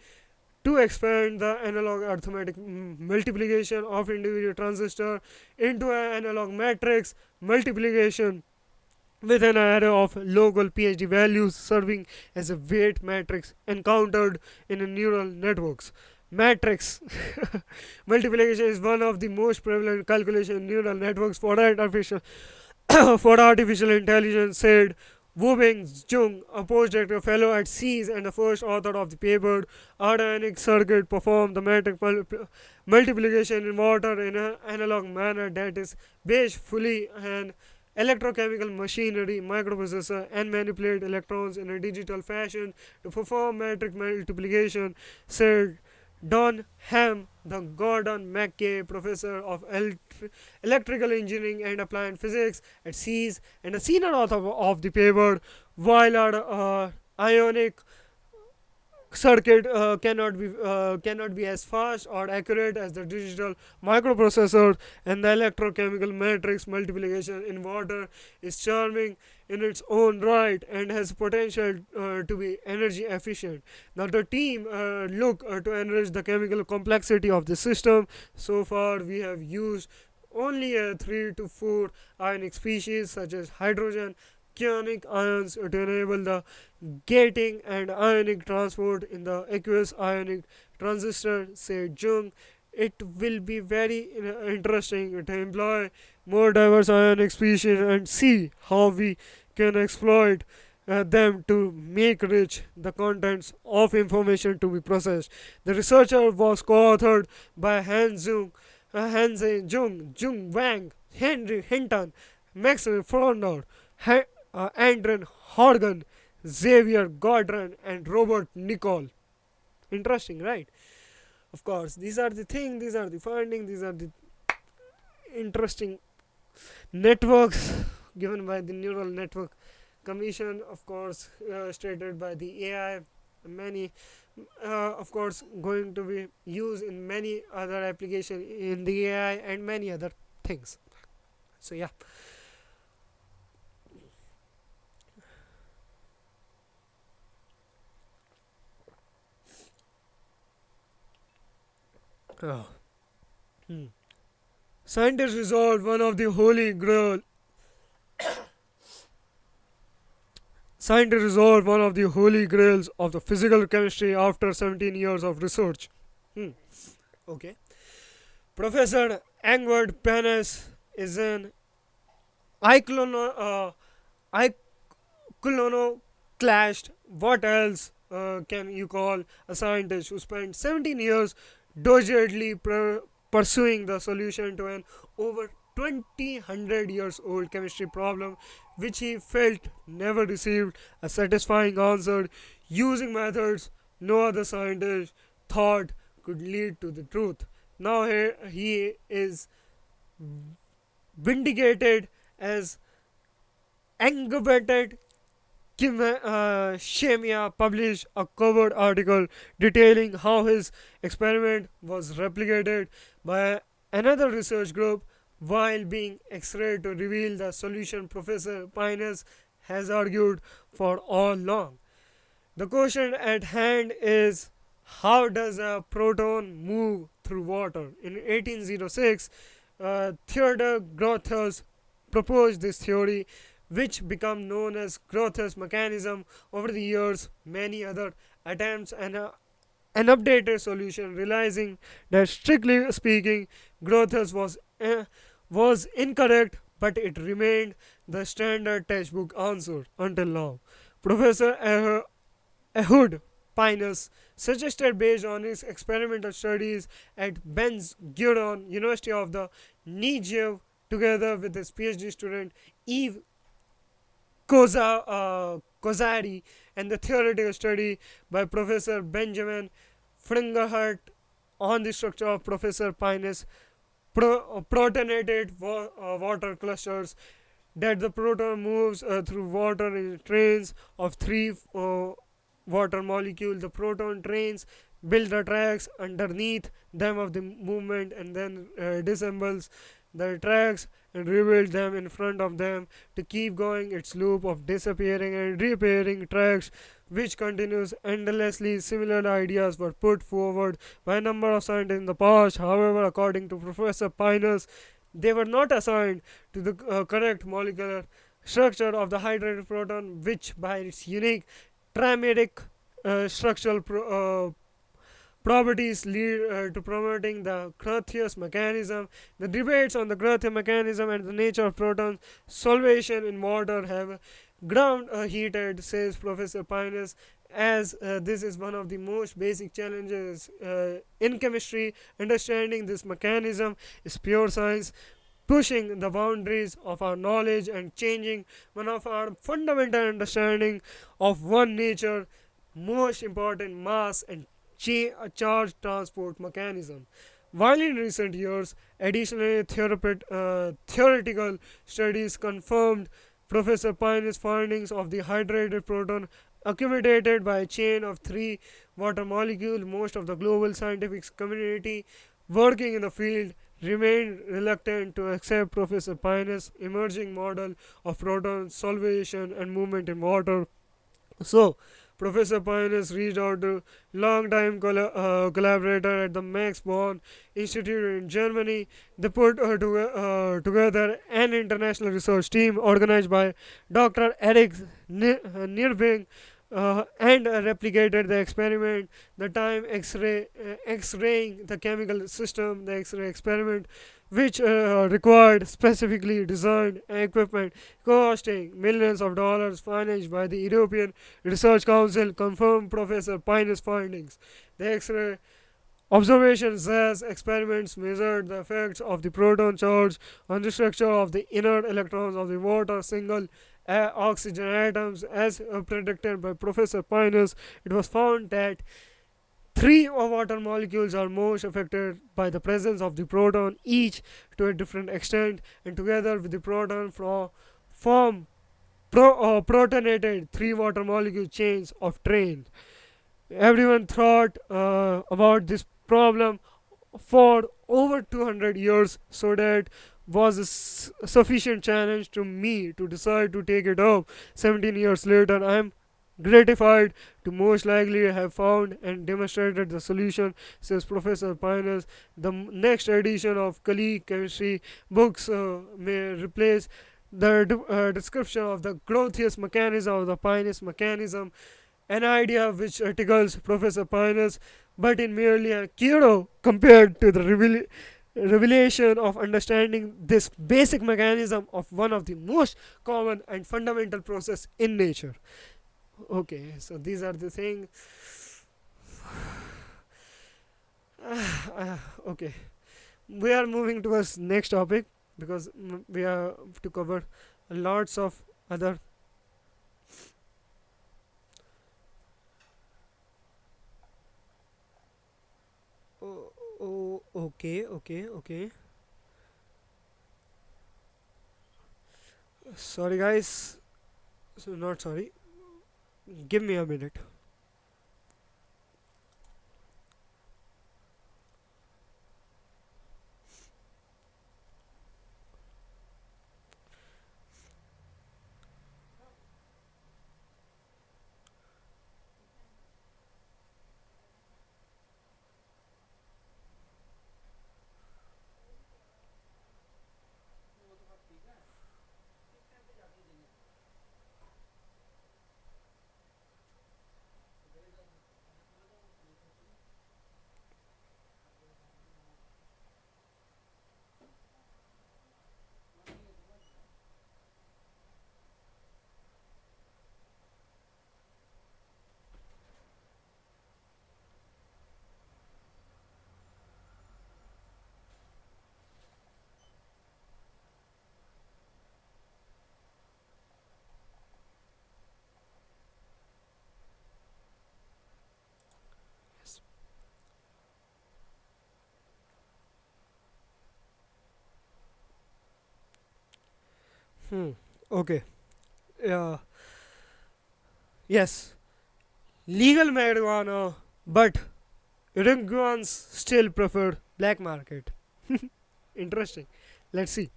to expand the analog arithmetic multiplication of individual transistor into an analog matrix multiplication with an array of local pH values serving as a weight matrix encountered in neural networks. Matrix multiplication is one of the most prevalent calculation in neural networks for artificial for artificial intelligence, said Wubing Jung, a postdoctoral fellow at SEAS and the first author of the paper, ionic circuit perform the metric multiplication in water in an analog manner that is based fully on electrochemical machinery, microprocessor, and manipulate electrons in a digital fashion to perform metric multiplication, said Don Ham, the Gordon Mackay Professor of Electrical Engineering and Applied Physics at SEAS and a senior author of the paper, while our ionic circuit cannot be as fast or accurate as the digital microprocessor, and the electrochemical matrix multiplication in water is charming in its own right and has potential to be energy efficient. Now the team look to enrich the chemical complexity of the system. So far we have used only 3 to 4 ionic species such as hydrogen cationic ions to enable the gating and ionic transport in the aqueous ionic transistor, said Jung. It will be very interesting to employ more diverse ionic species and see how we can exploit them to make rich the contents of information to be processed. The researcher was co-authored by Hans Jung, Jung Wang, Henry Hinton, Max Frohnert, Andrew Horgan, Xavier Gordon, and Robert Nicol. Interesting, right? Of course, these are the things, these are the findings, these are the interesting networks given by the Neural Network Commission, of course, stated by the AI. Many, of course, going to be used in many other applications in the AI and many other things. So, yeah. Oh. Hmm. Scientists resolved one of the holy grail. Scientists resolved one of the holy grails of the physical chemistry after 17 years of research. Hmm. Okay. Professor Angward Panis is an icono, iconoclast. What else can you call a scientist who spent 17 years doggedly pursuing the solution to an over 20 years old chemistry problem which he felt never received a satisfying answer, using methods no other scientist thought could lead to the truth. Now he is vindicated as Engelbert Shemia published a covered article detailing how his experiment was replicated by another research group while being X-rayed to reveal the solution. Professor Pines has argued for all along. The question at hand is, how does a proton move through water? In 1806, Theodore Grotthuss proposed this theory, which became known as Grotthuss mechanism. Over the years, many other attempts and an updated solution, realizing that strictly speaking, Grotthuss was incorrect, but it remained the standard textbook answer until now. Professor Ehud Pinus suggested, based on his experimental studies at Ben Gurion University of the Negev, together with his PhD student Eve Kozari, and the theoretical study by Professor Benjamin Fringerhart on the structure of Professor Pinus protonated water clusters, that the proton moves through water in trains of three water molecules. The proton trains build the tracks underneath them of the movement and then disassembles the tracks and rebuild them in front of them to keep going its loop of disappearing and reappearing tracks, which continues endlessly. Similar ideas were put forward by a number of scientists in the past. However, according to Professor Pinus, they were not assigned to the correct molecular structure of the hydrated proton, which by its unique trimetic structural properties lead to promoting the Grotthuss mechanism. The debates on the Grotthuss mechanism and the nature of proton solvation in water have ground heated, says Professor Pines, as this is one of the most basic challenges in chemistry. Understanding this mechanism is pure science, pushing the boundaries of our knowledge and changing one of our fundamental understanding of one nature most important mass and charge transport mechanism. While in recent years, additionally theoretical studies confirmed Professor Pine's findings of the hydrated proton accumulated by a chain of three water molecules. Most of the global scientific community working in the field remained reluctant to accept Professor Pine's emerging model of proton solvation and movement in water. So, Professor Pioneers reached out to long-time collaborator at the Max Born Institute in Germany. They put together an international research team organized by Dr. Eric Nirbing and replicated the experiment, the time X-raying the chemical system, the X-ray experiment, which required specifically designed equipment costing millions of dollars, financed by the European Research Council, confirmed Professor Pine's findings. The X-ray observations as experiments measured the effects of the proton charge on the structure of the inner electrons of the water single oxygen atoms. As predicted by Professor Pines, it was found that three water molecules are most affected by the presence of the proton, each to a different extent, and together with the proton form protonated three water molecule chains of train. Everyone thought about this problem for over 200 years, so that was a sufficient challenge to me to decide to take it up. 17 years later, I am gratified to most likely have found and demonstrated the solution, says Professor Pines. The next edition of Kali chemistry books may replace the description of the Grotius mechanism of the Pines mechanism, an idea which articles Professor Pines, but in merely a kilo compared to the revelation of understanding this basic mechanism of one of the most common and fundamental process in nature. Okay, so these are the things. Okay, we are moving towards next topic because we have to cover lots of other. Okay. Sorry, guys. So, not sorry. Give me a minute. Hmm. Okay. Yeah. Yes. Legal marijuana, but Uruguayans still prefer black market. Interesting. Let's see.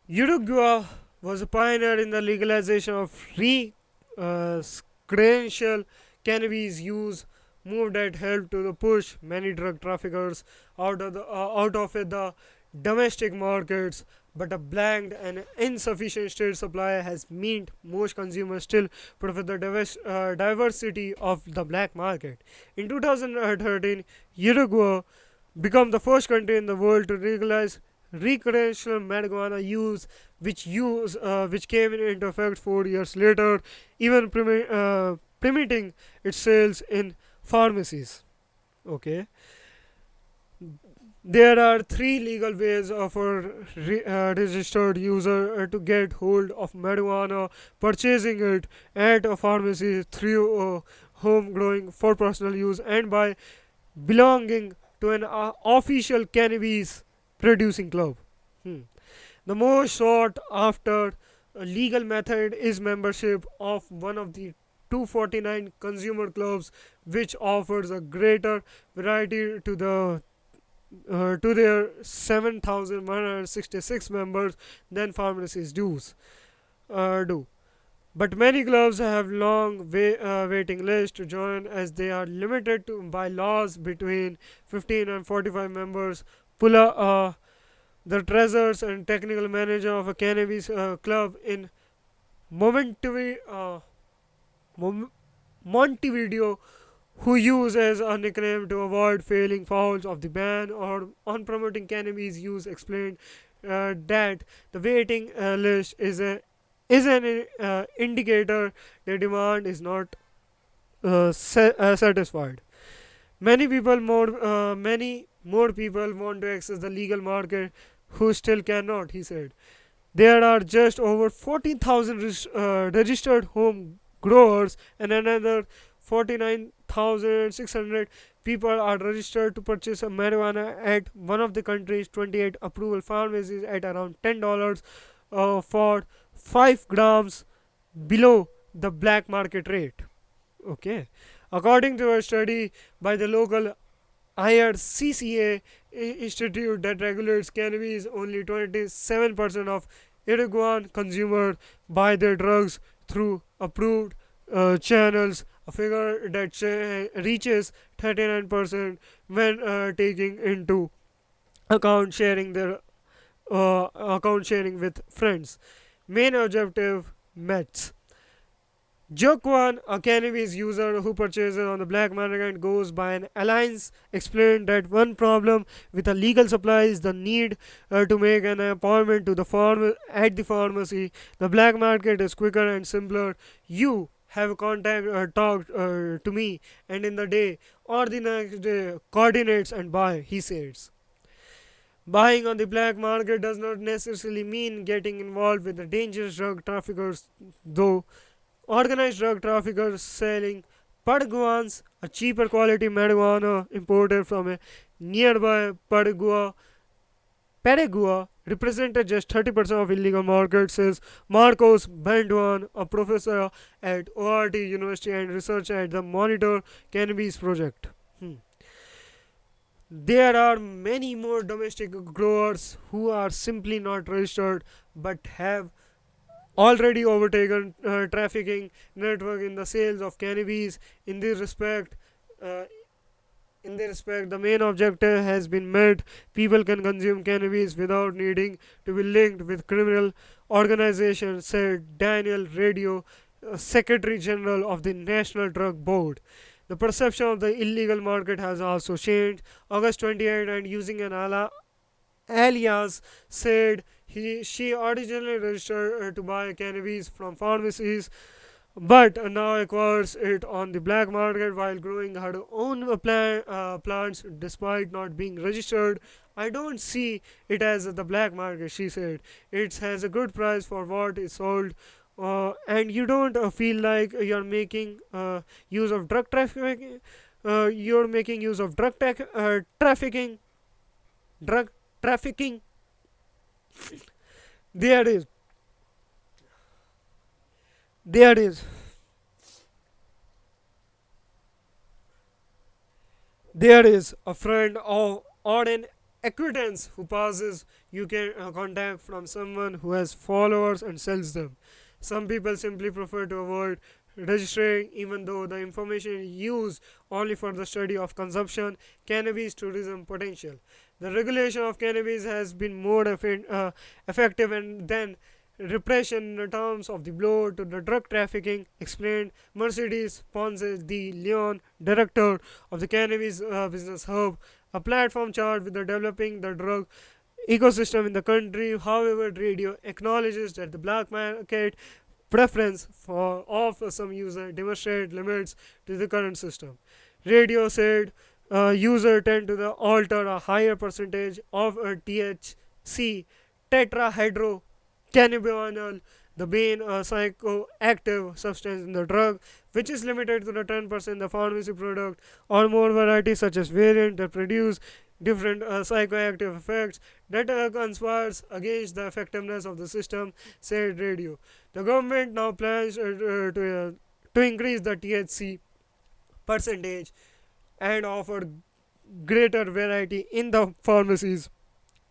Uruguay was a pioneer in the legalization of recreational cannabis use, move that helped to the push many drug traffickers out of the domestic markets. But a blank and insufficient state supply has meant most consumers still prefer the diversity of the black market. In 2013, Uruguay became the first country in the world to legalize recreational marijuana use, which came into effect 4 years later, even permitting its sales in pharmacies. Okay, there are three legal ways of a registered user to get hold of marijuana: purchasing it at a pharmacy, through home growing for personal use, and by belonging to an official cannabis producing club. Hmm. The most sought after legal method is membership of one of the 249 consumer clubs, which offers a greater variety to their 7,166 members than pharmacies do. But many clubs have long waiting lists to join, as they are limited by laws between 15 and 45 members. Pula, the treasures and technical manager of a cannabis club in Momentary, Montevideo, who use as a nickname to avoid failing fouls of the ban or on promoting cannabis use, explained that the waiting list is an indicator the demand is not satisfied. Many more people want to access the legal market who still cannot, he said. There are just over 14,000 registered home growers, and another 49,600 people are registered to purchase a marijuana at one of the country's 28 approval pharmacies at around $10 for 5 grams, below the black market rate. Okay. According to a study by the local IRCCA institute that regulates cannabis, only 27% of Uruguayan consumers buy their drugs through approved channels, a figure that reaches 39% when taking into account sharing with friends. Main objective met. Jokwan, a cannabis user who purchases on the black market and goes by an alliance, explained that one problem with a legal supply is the need to make an appointment to the at the pharmacy. The black market is quicker and simpler. You have contact talk to me, and in the day or the next day coordinates and buy, he says. Buying on the black market does not necessarily mean getting involved with the dangerous drug traffickers, though. Organized drug traffickers selling Paraguans, a cheaper quality marijuana imported from a nearby Paraguay, represented just 30% of illegal market, says Marcos Banduan, a professor at ORT University and researcher at the Monitor Cannabis Project. Hmm. There are many more domestic growers who are simply not registered but have already overtaken trafficking network in the sales of cannabis. In this respect, uh, the main objective has been met. People can consume cannabis without needing to be linked with criminal organizations, said Daniel Radio, Secretary General of the National Drug Board. The perception of the illegal market has also changed. August 28, and using an alias, said she originally registered to buy cannabis from pharmacies, but now acquires it on the black market while growing her own plants despite not being registered. I don't see it as the black market, she said. It has a good price for what is sold, and you don't feel like you're making use of drug trafficking. You're making use of trafficking, drug trafficking. There is, there is, there is a friend or an acquaintance who passes. You can contact from someone who has followers and sells them. Some people simply prefer to avoid registering, even though the information is used only for the study of consumption, cannabis tourism potential. The regulation of cannabis has been more effective than repression in terms of the blow to the drug trafficking, explained Mercedes Ponce de Leon, director of the Cannabis Business Hub, a platform charged with developing the drug ecosystem in the country. However, radio acknowledges that the black market preference for of some user demonstrate limits to the current system. Radio said user tend to alter a higher percentage of a THC tetrahydrocannabinol, the main psychoactive substance in the drug, which is limited to the 10% the pharmacy product or more varieties such as variant that produce different psychoactive effects that conspires against the effectiveness of the system, said radio. The government now plans to increase the THC percentage and offer greater variety in the pharmacies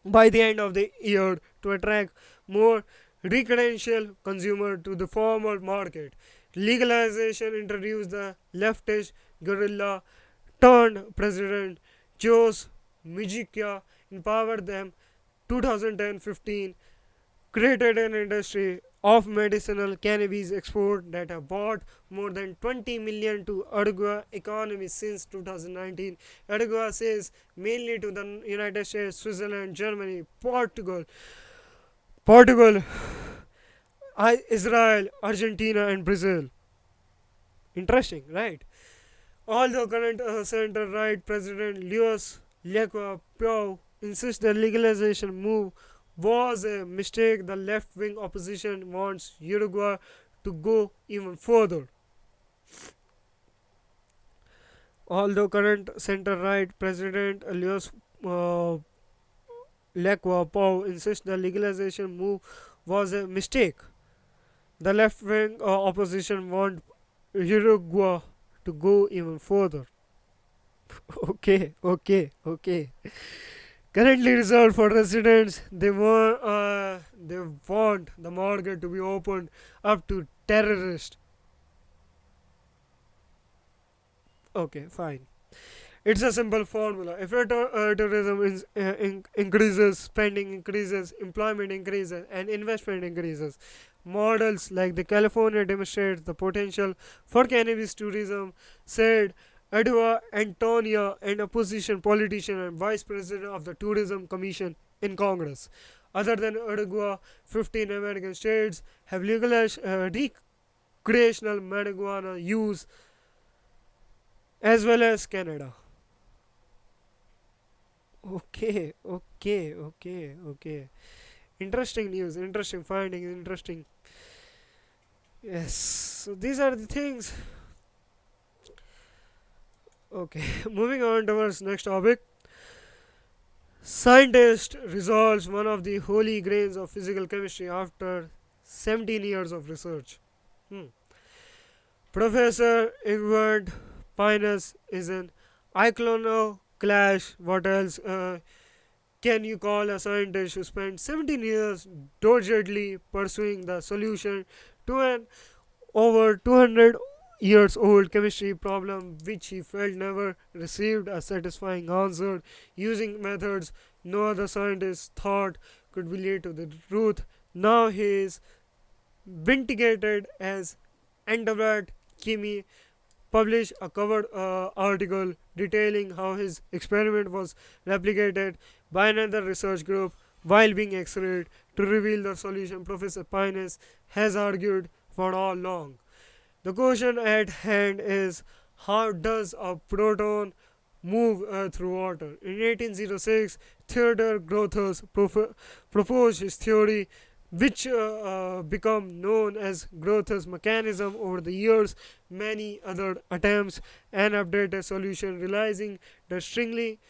by the end of the year to attract more recreational consumer to the formal market. Legalization introduced the leftist guerrilla turned president Jose Mujica empowered them 2010-15 created an industry of medicinal cannabis export that have brought more than 20 million to Uruguay economy since 2019. Uruguay says mainly to the United States, Switzerland, Germany, Portugal, Israel, Argentina, and Brazil. Interesting, right? Although current center-right President Luis Lequa Pio insists the legalization move was a mistake, the left-wing opposition wants Uruguay to go even further. Although current center-right President Luis uh, Lequa Pio insists the legalization move was a mistake, the left-wing opposition wants Uruguay to go even further. Okay. Currently reserved for residents, they want the market to be opened up to terrorists. Okay, fine. It's a simple formula. If tourism increases, spending increases, employment increases, and investment increases, models like the California demonstrate the potential for cannabis tourism, said Edua Antonia, an opposition politician and vice president of the Tourism Commission in Congress. Other than Uruguay, 15 American states have legalized recreational marijuana use as well as Canada. Okay. Interesting news, interesting findings, interesting. Yes, so these are the things. Okay, moving on towards next topic. Scientist resolves one of the holy grails of physical chemistry after 17 years of research. Hmm. Professor Ingrid Pinus is an iconoclast. What else can you call a scientist who spent 17 years doggedly pursuing the solution to an over 200 years old chemistry problem which he felt never received a satisfying answer, using methods no other scientist thought could be lead to the truth? Now he is vindicated as Andavad Kimi published a cover article detailing how his experiment was replicated by another research group while being x-rayed to reveal the solution. Professor Pines has argued for all along. The question at hand is, how does a proton move through water? In 1806, Theodore Grothus proposed his theory, which became known as Grothus mechanism. Over the years, many other attempts and updated solution, realizing that strictly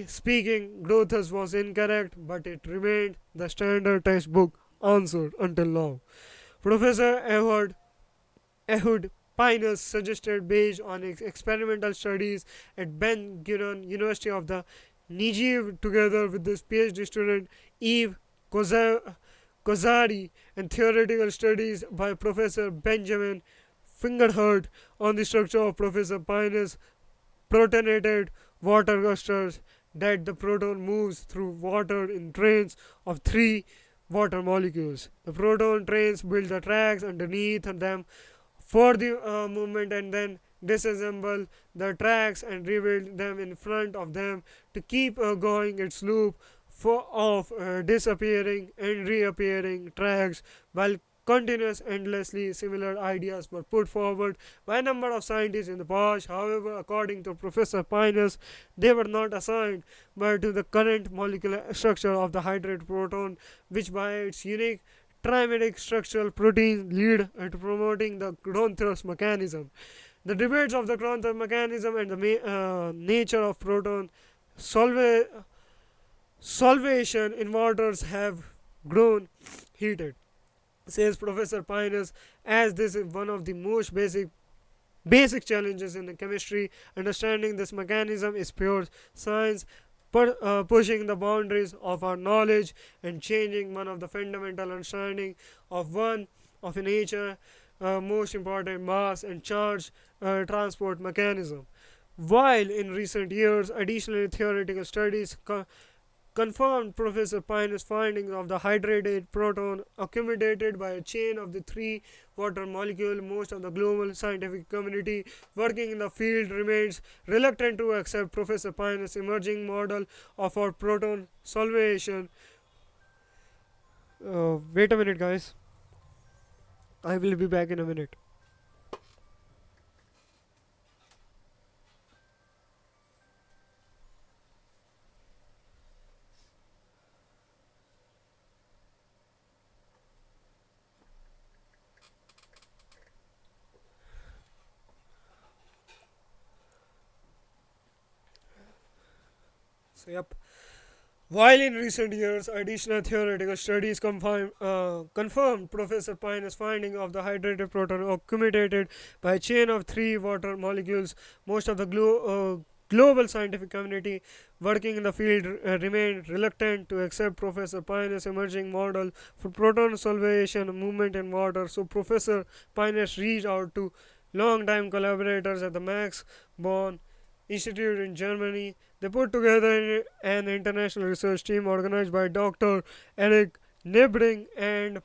speaking, Grothus was incorrect, but it remained the standard textbook answer until now. Professor Ehud Pinus suggested, based on experimental studies at Ben Gurion University of the Negev, together with his PhD student Eve Kozari, and theoretical studies by Professor Benjamin Fingerhurt on the structure of Professor Pinus' protonated water clusters, that the proton moves through water in trains of three water molecules. The proton trains build the tracks underneath them for the movement and then disassemble the tracks and rebuild them in front of them to keep going its loop disappearing and reappearing tracks, while continuous endlessly similar ideas were put forward by a number of scientists in the past. However, according to Professor Pinus, they were not assigned but to the current molecular structure of the hydrated proton, which by its unique trimeric structural protein lead to promoting the Grotthus mechanism. The debates of the Grotthus mechanism and the nature of proton solva- solvation in waters have grown heated, says Professor Pinus, as this is one of the most basic challenges in the chemistry. Understanding this mechanism is pure science, pushing the boundaries of our knowledge and changing one of the fundamental understanding of one of nature most important mass and charge transport mechanism. While in recent years additional theoretical studies confirmed Professor Pine's findings of the hydrated proton accumulated by a chain of the three water molecule. Most of the global scientific community working in the field remains reluctant to accept Professor Pine's emerging model of our proton solvation. Wait a minute, guys. I will be back in a minute. So, yep. While in recent years, additional theoretical studies confirmed Professor Pine's finding of the hydrated proton accumulated by a chain of three water molecules, most of the global scientific community working in the field remained reluctant to accept Professor Pine's emerging model for proton solvation movement in water. So, Professor Pines reached out to long-time collaborators at the Max Born Institute in Germany. They put together an international research team organized by Dr. Eric Nebring and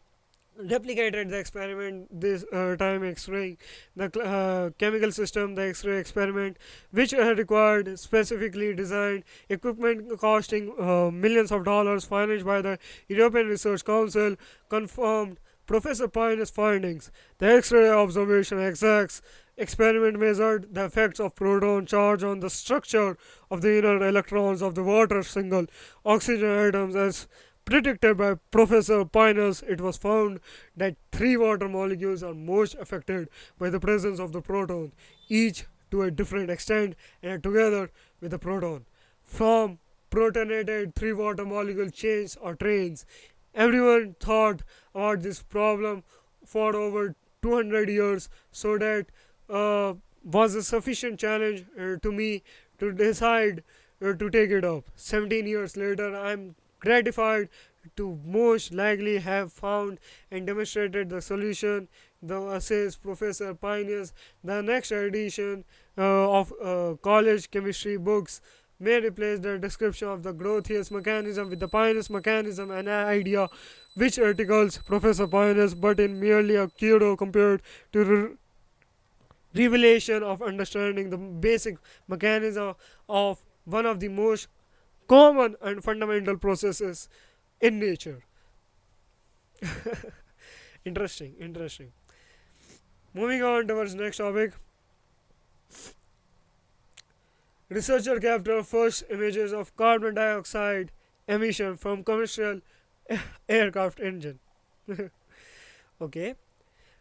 replicated the experiment this time X-raying the chemical system. The X-ray experiment, which required specifically designed equipment costing millions of dollars, financed by the European Research Council, confirmed Professor Pine's findings. The X-ray observation exacts experiment measured the effects of proton charge on the structure of the inner electrons of the water single oxygen atoms. As predicted by Professor Pinus, it was found that three water molecules are most affected by the presence of the proton, each to a different extent and together with the proton. From protonated three water molecule chains or trains, everyone thought about this problem for over 200 years, so that was a sufficient challenge to me to decide to take it up. 17 years later, I am gratified to most likely have found and demonstrated the solution. The says Professor Pioneers. The next edition of college chemistry books may replace the description of the Grotthus mechanism with the Pioneers mechanism, an idea which articles Professor Pioneers, but in merely a kudo compared to revelation of understanding the basic mechanism of one of the most common and fundamental processes in nature. Interesting, interesting. Moving on towards next topic. Researcher captured first images of carbon dioxide emission from commercial aircraft engine. Okay.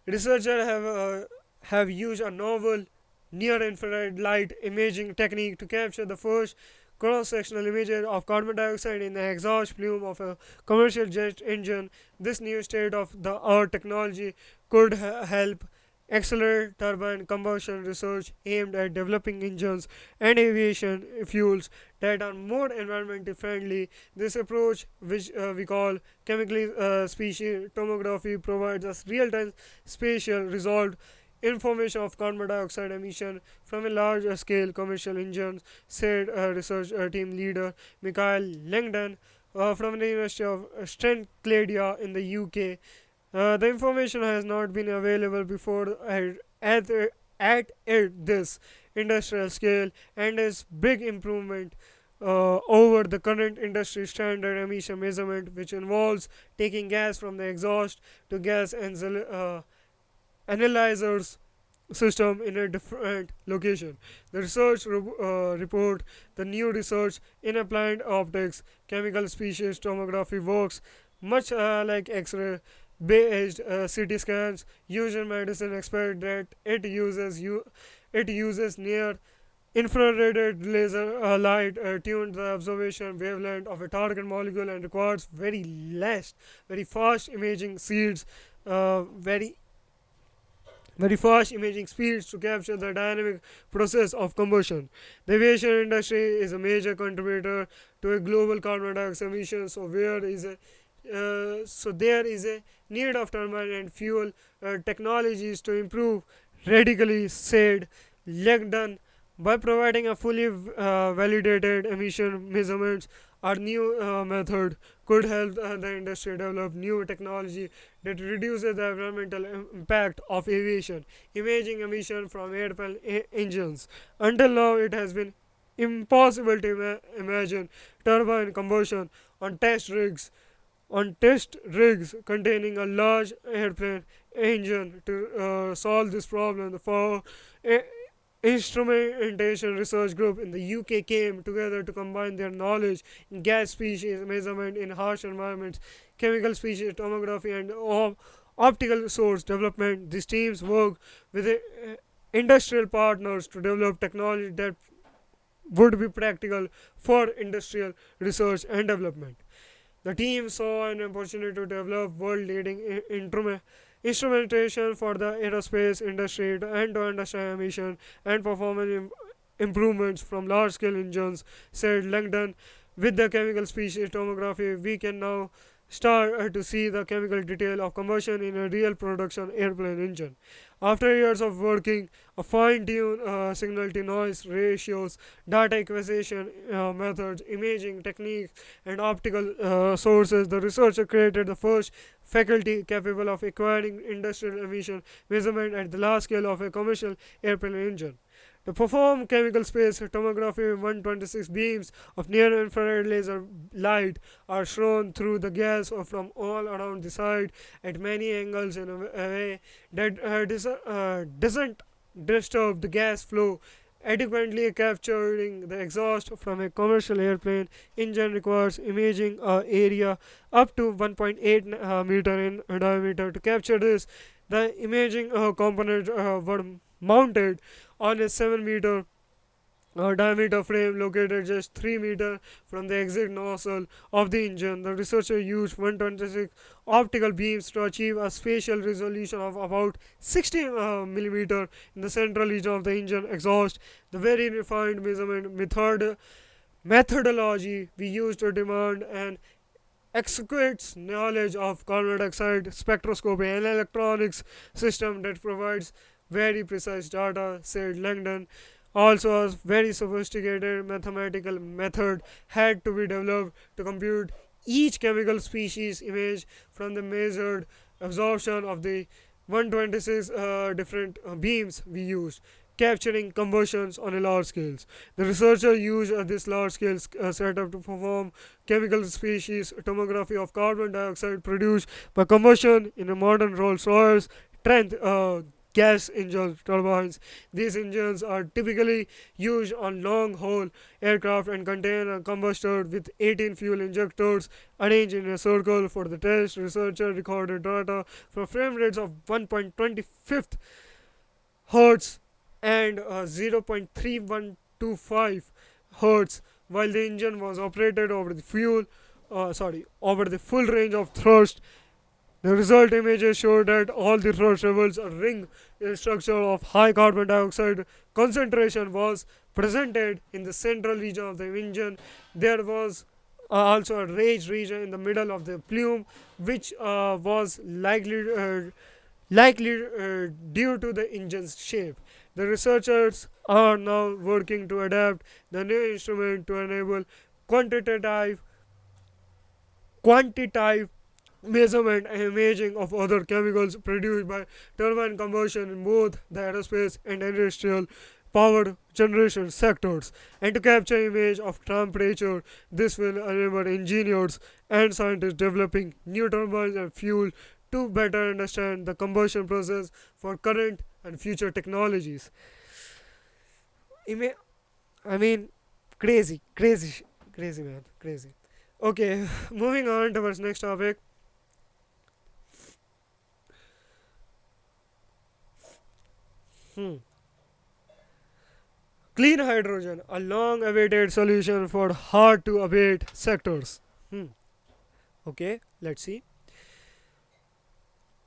Researchers have used a novel near-infrared light imaging technique to capture the first cross-sectional images of carbon dioxide in the exhaust plume of a commercial jet engine. This new state-of-the-art technology could help accelerate turbine combustion research aimed at developing engines and aviation fuels that are more environmentally friendly. This approach, which we call chemically species tomography, provides us real-time spatial resolved information of carbon dioxide emission from a large scale commercial engines, said research team leader Michael Langdon from the University of Strathclyde in the UK. The information has not been available before at this industrial scale and is big improvement over the current industry standard emission measurement, which involves taking gas from the exhaust to gas analyzers system in a different location. The report, the new research in applied optics, chemical species tomography works much like X-ray based CT scans used in medicine. Expect that it uses near infrared laser light tuned the observation wavelength of a target molecule and requires very fast imaging speeds, very fast imaging speeds to capture the dynamic process of combustion. The aviation industry is a major contributor to a global carbon dioxide emissions. So there is a need of turbine and fuel technologies to improve. Radically said Legdon, by providing a fully validated emission measurements, our new method could help the industry develop new technology that reduces the environmental impact of aviation, imaging emission from airplane engines. Until now, it has been impossible to imagine turbine combustion on test rigs containing a large airplane engine. To solve this problem, the four instrumentation research group in the UK came together to combine their knowledge in gas species measurement in harsh environments, chemical species tomography, and optical source development. These teams work with industrial partners to develop technology that would be practical for industrial research and development. The team saw an opportunity to develop world-leading instrumentation for the aerospace industry and to understand emission and performance improvements from large-scale engines, said Langdon. With the chemical species tomography, we can now start to see the chemical detail of combustion in a real production airplane engine. After years of working, a fine-tuned signal-to-noise ratios, data acquisition methods, imaging techniques, and optical sources, the researcher created the first faculty capable of acquiring industrial emission measurement at the large scale of a commercial airplane engine. To perform chemical space tomography, 126 beams of near-infrared laser light are shown through the gas from all around the site at many angles in a way that doesn't disturb the gas flow. Adequately capturing the exhaust from a commercial airplane engine requires imaging area up to 1.8 meter in diameter. To capture this, the imaging components were mounted on a 7-meter diameter frame located just 3 meters from the exit nozzle of the engine. The researcher used 126 optical beams to achieve a spatial resolution of about 60 millimeter in the central region of the engine exhaust. The very refined measurement methodology we use to demand an exquisite knowledge of carbon dioxide spectroscopy and electronics system that provides very precise data, said Langdon. Also, a very sophisticated mathematical method had to be developed to compute each chemical species image from the measured absorption of the 126 different beams we used, capturing combustions on a large scale. The researcher used this large scale setup to perform chemical species tomography of carbon dioxide produced by combustion in a modern Rolls-Royce Trent gas engine turbines. These engines are typically used on long-haul aircraft and contain a combustor with 18 fuel injectors arranged in a circle. For the test, researchers recorded data from frame rates of 1.25 hertz and 0.3125 hertz while the engine was operated over the full range of thrust. The result images show that all the thrust levels a ring structure of high carbon dioxide concentration was presented in the central region of the engine. There was also a raised region in the middle of the plume, which was likely due to the engine's shape. The researchers are now working to adapt the new instrument to enable quantitative quantitative measurement and imaging of other chemicals produced by turbine combustion in both the aerospace and industrial power generation sectors. And to capture image of temperature, this will enable engineers and scientists developing new turbines and fuel to better understand the combustion process for current and future technologies. Ima- I mean, crazy, crazy, crazy man, crazy. Okay, moving on towards next topic. Hmm. Clean hydrogen, a long awaited solution for hard to abate sectors. Hmm. Okay, let's see.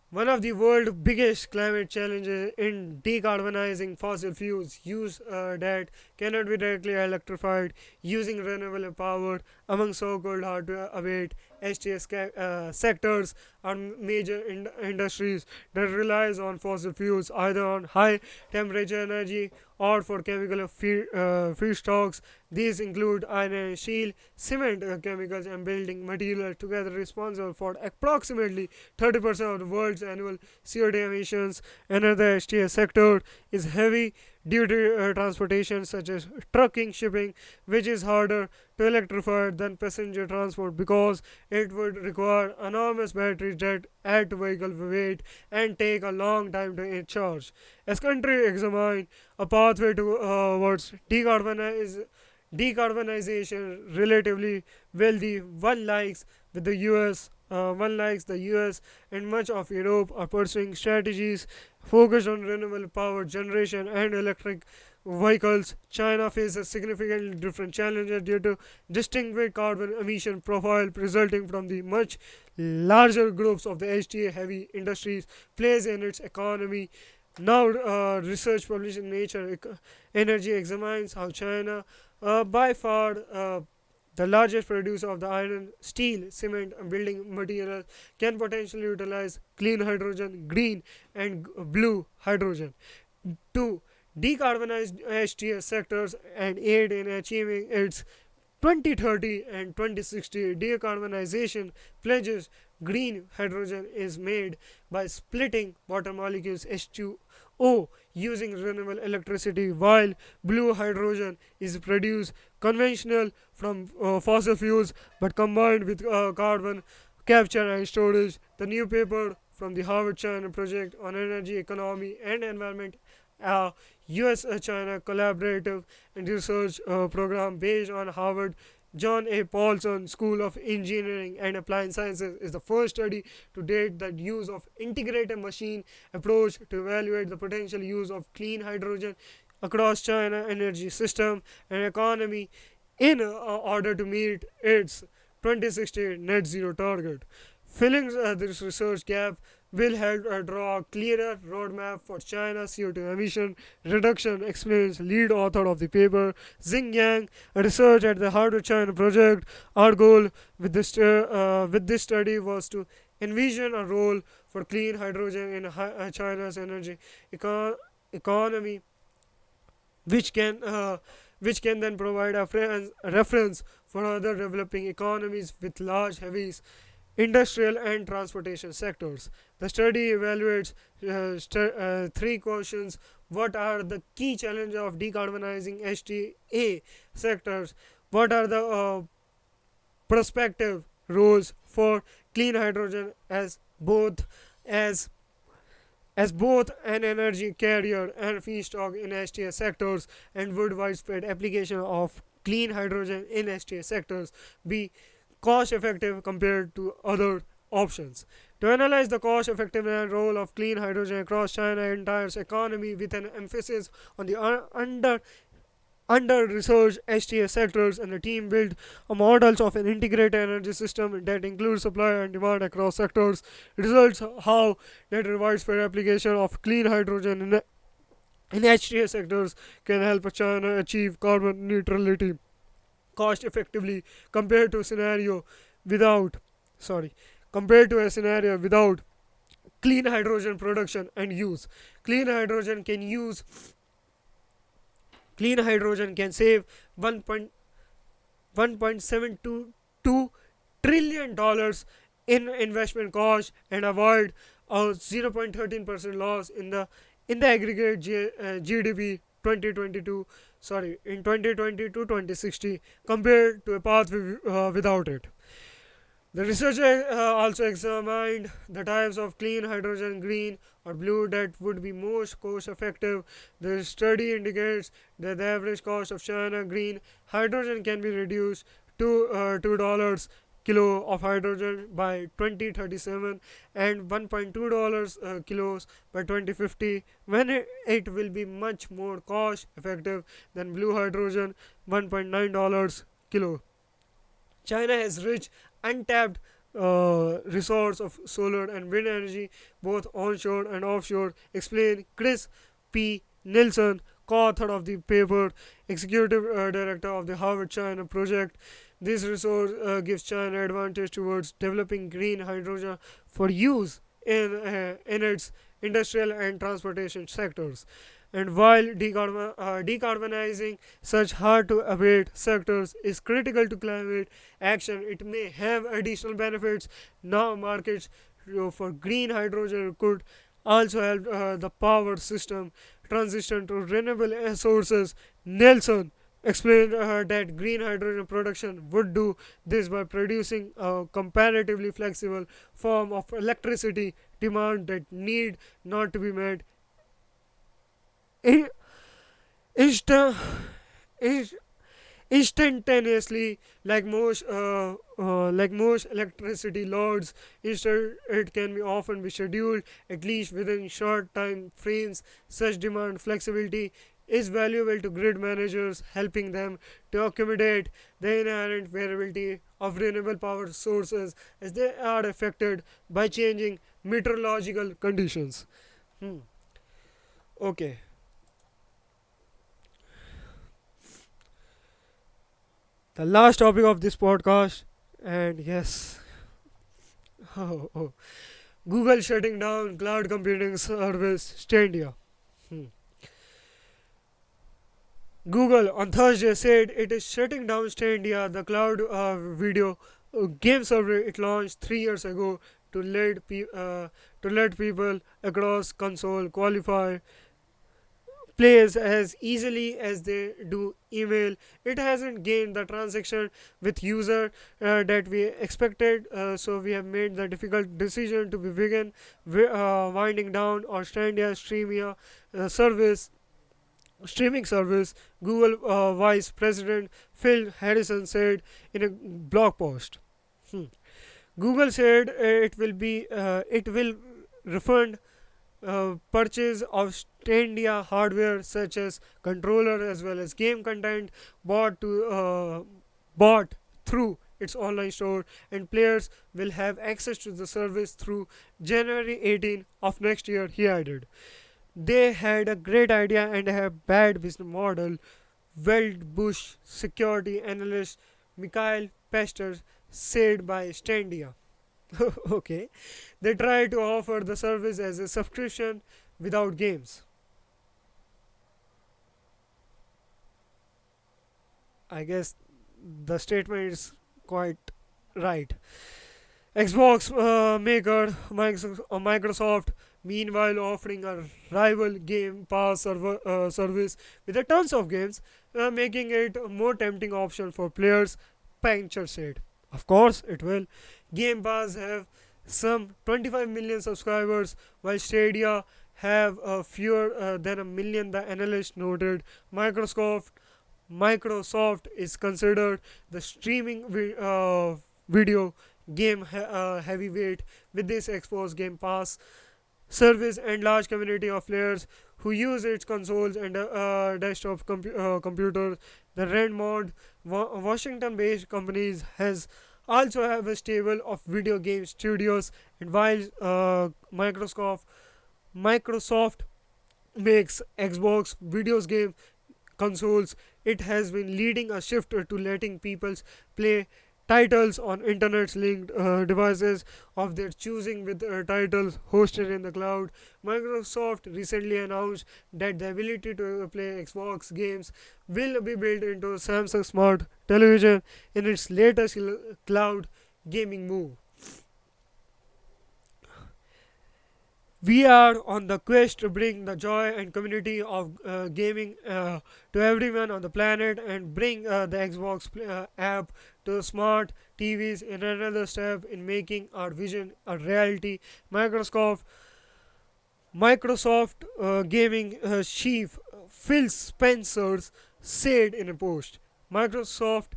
One of the world's biggest climate challenges in decarbonizing fossil fuels use that cannot be directly electrified using renewable power among so-called hard to abate HTS sectors are major industries that relies on fossil fuels either on high temperature energy or for chemical feedstocks. These include iron and steel, cement, chemicals and building materials, together responsible for approximately 30% of the world's annual CO2 emissions. Another HTS sector is heavy duty transportation such as trucking, shipping, which is harder to electrify than passenger transport because it would require enormous batteries that add to vehicle weight and take a long time to charge. As countries examine a pathway towards decarbonization, relatively wealthy one likes the US and much of Europe are pursuing strategies focused on renewable power generation and electric vehicles. China faces significantly different challenges due to distinct carbon emission profile resulting from the much larger groups of the HTA heavy industries plays in its economy. Now, research published in Nature Energy examines how China, by far the largest producer of the iron, steel, cement, and building materials, can potentially utilize clean hydrogen, green, and blue hydrogen to decarbonize HTS sectors and aid in achieving its 2030 and 2060 decarbonization pledges. Green hydrogen is made by splitting water molecules H2O using renewable electricity, while blue hydrogen is produced conventional from fossil fuels but combined with carbon capture and storage. The new paper from the Harvard China Project on Energy, Economy, and Environment, a US China collaborative and research program based on Harvard John A. Paulson School of Engineering and Applied Sciences, is the first study to date that use of integrated machine approach to evaluate the potential use of clean hydrogen across China energy system and economy in order to meet its 2060 net zero target. Filling this research gap will help draw a clearer roadmap for China's CO2 emission reduction, explains lead author of the paper, Xing Yang, a research at the Harvard China Project. Our goal with this study was to envision a role for clean hydrogen in China's energy economy, which can uh, which can then provide a reference for other developing economies with large heavy industrial and transportation sectors. The study evaluates three questions. What are the key challenges of decarbonizing HTA sectors? What are the prospective roles for clean hydrogen as as both an energy carrier and feedstock in HTA sectors, and would widespread application of clean hydrogen in HTA sectors be cost effective compared to other options? To analyze the cost effectiveness and role of clean hydrogen across China's entire economy with an emphasis on the under researched HTS sectors, and the team built a models of an integrated energy system that includes supply and demand across sectors. Results how that widespread application of clean hydrogen in HTS sectors can help China achieve carbon neutrality cost effectively compared to a scenario without sorry compared to a scenario without clean hydrogen production and use. Clean hydrogen can use Clean hydrogen can save 1.722 trillion dollars in investment cost and avoid a 0.13% loss in the aggregate GDP in 2020 to 2060 compared to a path without it. The researcher also examined the types of clean hydrogen, green or blue, that would be most cost effective. The study indicates that the average cost of China green hydrogen can be reduced to $2 kilo of hydrogen by 2037 and $1.2 kilos by 2050, when it will be much more cost effective than blue hydrogen, $1.9 kilo. China has rich, untapped resource of solar and wind energy, both onshore and offshore, explained Chris P. Nilsson, co-author of the paper, executive director of the Harvard China project. This resource gives China advantage towards developing green hydrogen for use in its industrial and transportation sectors. And while decarbonizing such hard to abate sectors is critical to climate action, it may have additional benefits. Now, markets for green hydrogen could also help the power system transition to renewable sources. Nelson explained that green hydrogen production would do this by producing a comparatively flexible form of electricity demand that need not to be met in- insta- in- instantaneously like most electricity loads. Instead, it can be often be scheduled at least within short time frames. Such demand flexibility is valuable to grid managers, helping them to accommodate the inherent variability of renewable power sources as they are affected by changing meteorological conditions. Hmm. Okay, the last topic of this podcast, and yes, oh, Google shutting down cloud computing service Stadia. Hmm. Google on Thursday said it is shutting down Stadia, the cloud video game server it launched 3 years ago to let people across console qualify plays as easily as they do email. It hasn't gained the transaction with user that we expected, so we have made the difficult decision to begin winding down our Stadia service streaming service, Google Vice President Phil Harrison said in a blog post. Hmm. Google said it will refund purchase of Stadia hardware such as controller as well as game content bought through its online store, and players will have access to the service through January 18 of next year, he added. They had a great idea and a bad business model, Bush security analyst Mikhail Pester said by Standia. Okay, they tried to offer the service as a subscription without games. I guess the statement is quite right. Xbox maker Microsoft, meanwhile, offering a rival Game Pass service with a tons of games, making it a more tempting option for players. Pancher said, "Of course, it will. Game Pass have some 25 million subscribers, while Stadia have fewer than a million." The analyst noted, Microsoft Microsoft is considered the streaming video game heavyweight with this Xbox Game Pass service and large community of players who use its consoles and desktop computers. The Redmond, Washington-based companies has also have a stable of video game studios, and while Microsoft makes Xbox videos game consoles, it has been leading a shift to letting people play titles on internet linked devices of their choosing, with titles hosted in the cloud. Microsoft recently announced that the ability to play Xbox games will be built into Samsung Smart Television in its latest cloud gaming move. We are on the quest to bring the joy and community of gaming to everyone on the planet and bring the Xbox app to smart TVs in another step in making our vision a reality. Microsoft Microsoft gaming chief Phil Spencer said in a post. Microsoft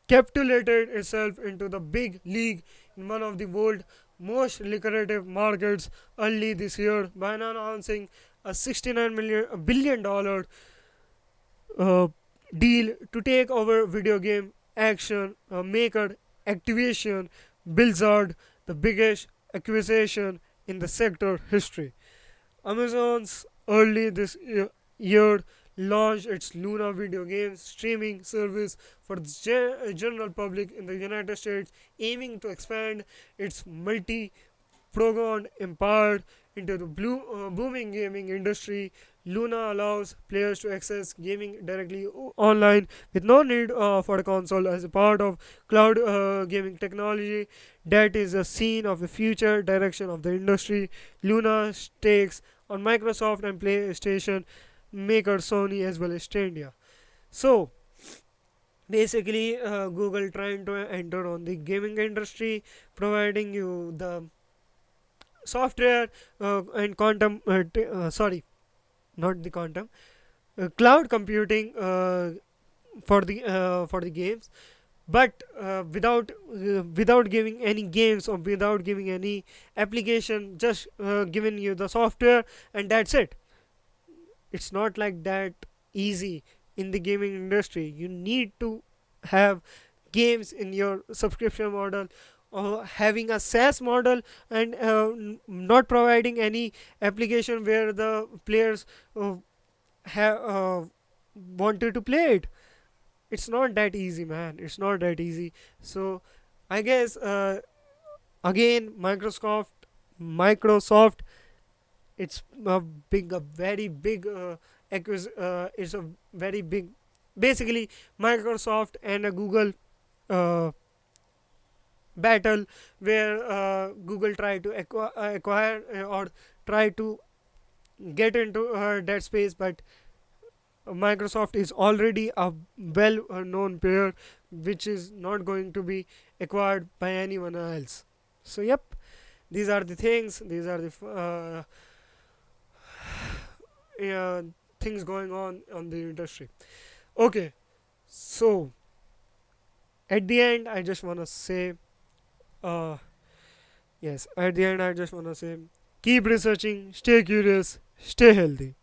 capitulated itself into the big league in one of the world's most lucrative markets early this year by announcing a $69 billion uh, deal to take over video game action maker Activision Blizzard, the biggest acquisition in the sector history. Amazon's early this year launched its Luna video game streaming service for the general public in the United States, aiming to expand its multi-pronged empire into the booming gaming industry. Luna allows players to access gaming directly online with no need for a console as a part of cloud gaming technology that is a scene of the future direction of the industry. Luna takes on Microsoft and PlayStation maker Sony as well as Stadia. So basically, Google trying to enter on the gaming industry, providing you the software and quantum. Sorry, not the quantum. Cloud computing for the games, but without giving any games or without giving any application, just giving you the software and that's it. It's not like that easy in the gaming industry. You need to have games in your subscription model or having a SaaS model and not providing any application where the players have wanted to play it. It's not that easy, man. It's not that easy. So I guess again, Microsoft, it's a very big it's a very big, basically Microsoft and Google uh, battle where Google try to acquire or try to get into that space, but Microsoft is already a well known player which is not going to be acquired by anyone else. So yep, these are the things, these are the uh, things going on the industry. Okay, so at the end I just want to say uh, yes, at the end I just want to say, keep researching, stay curious, stay healthy.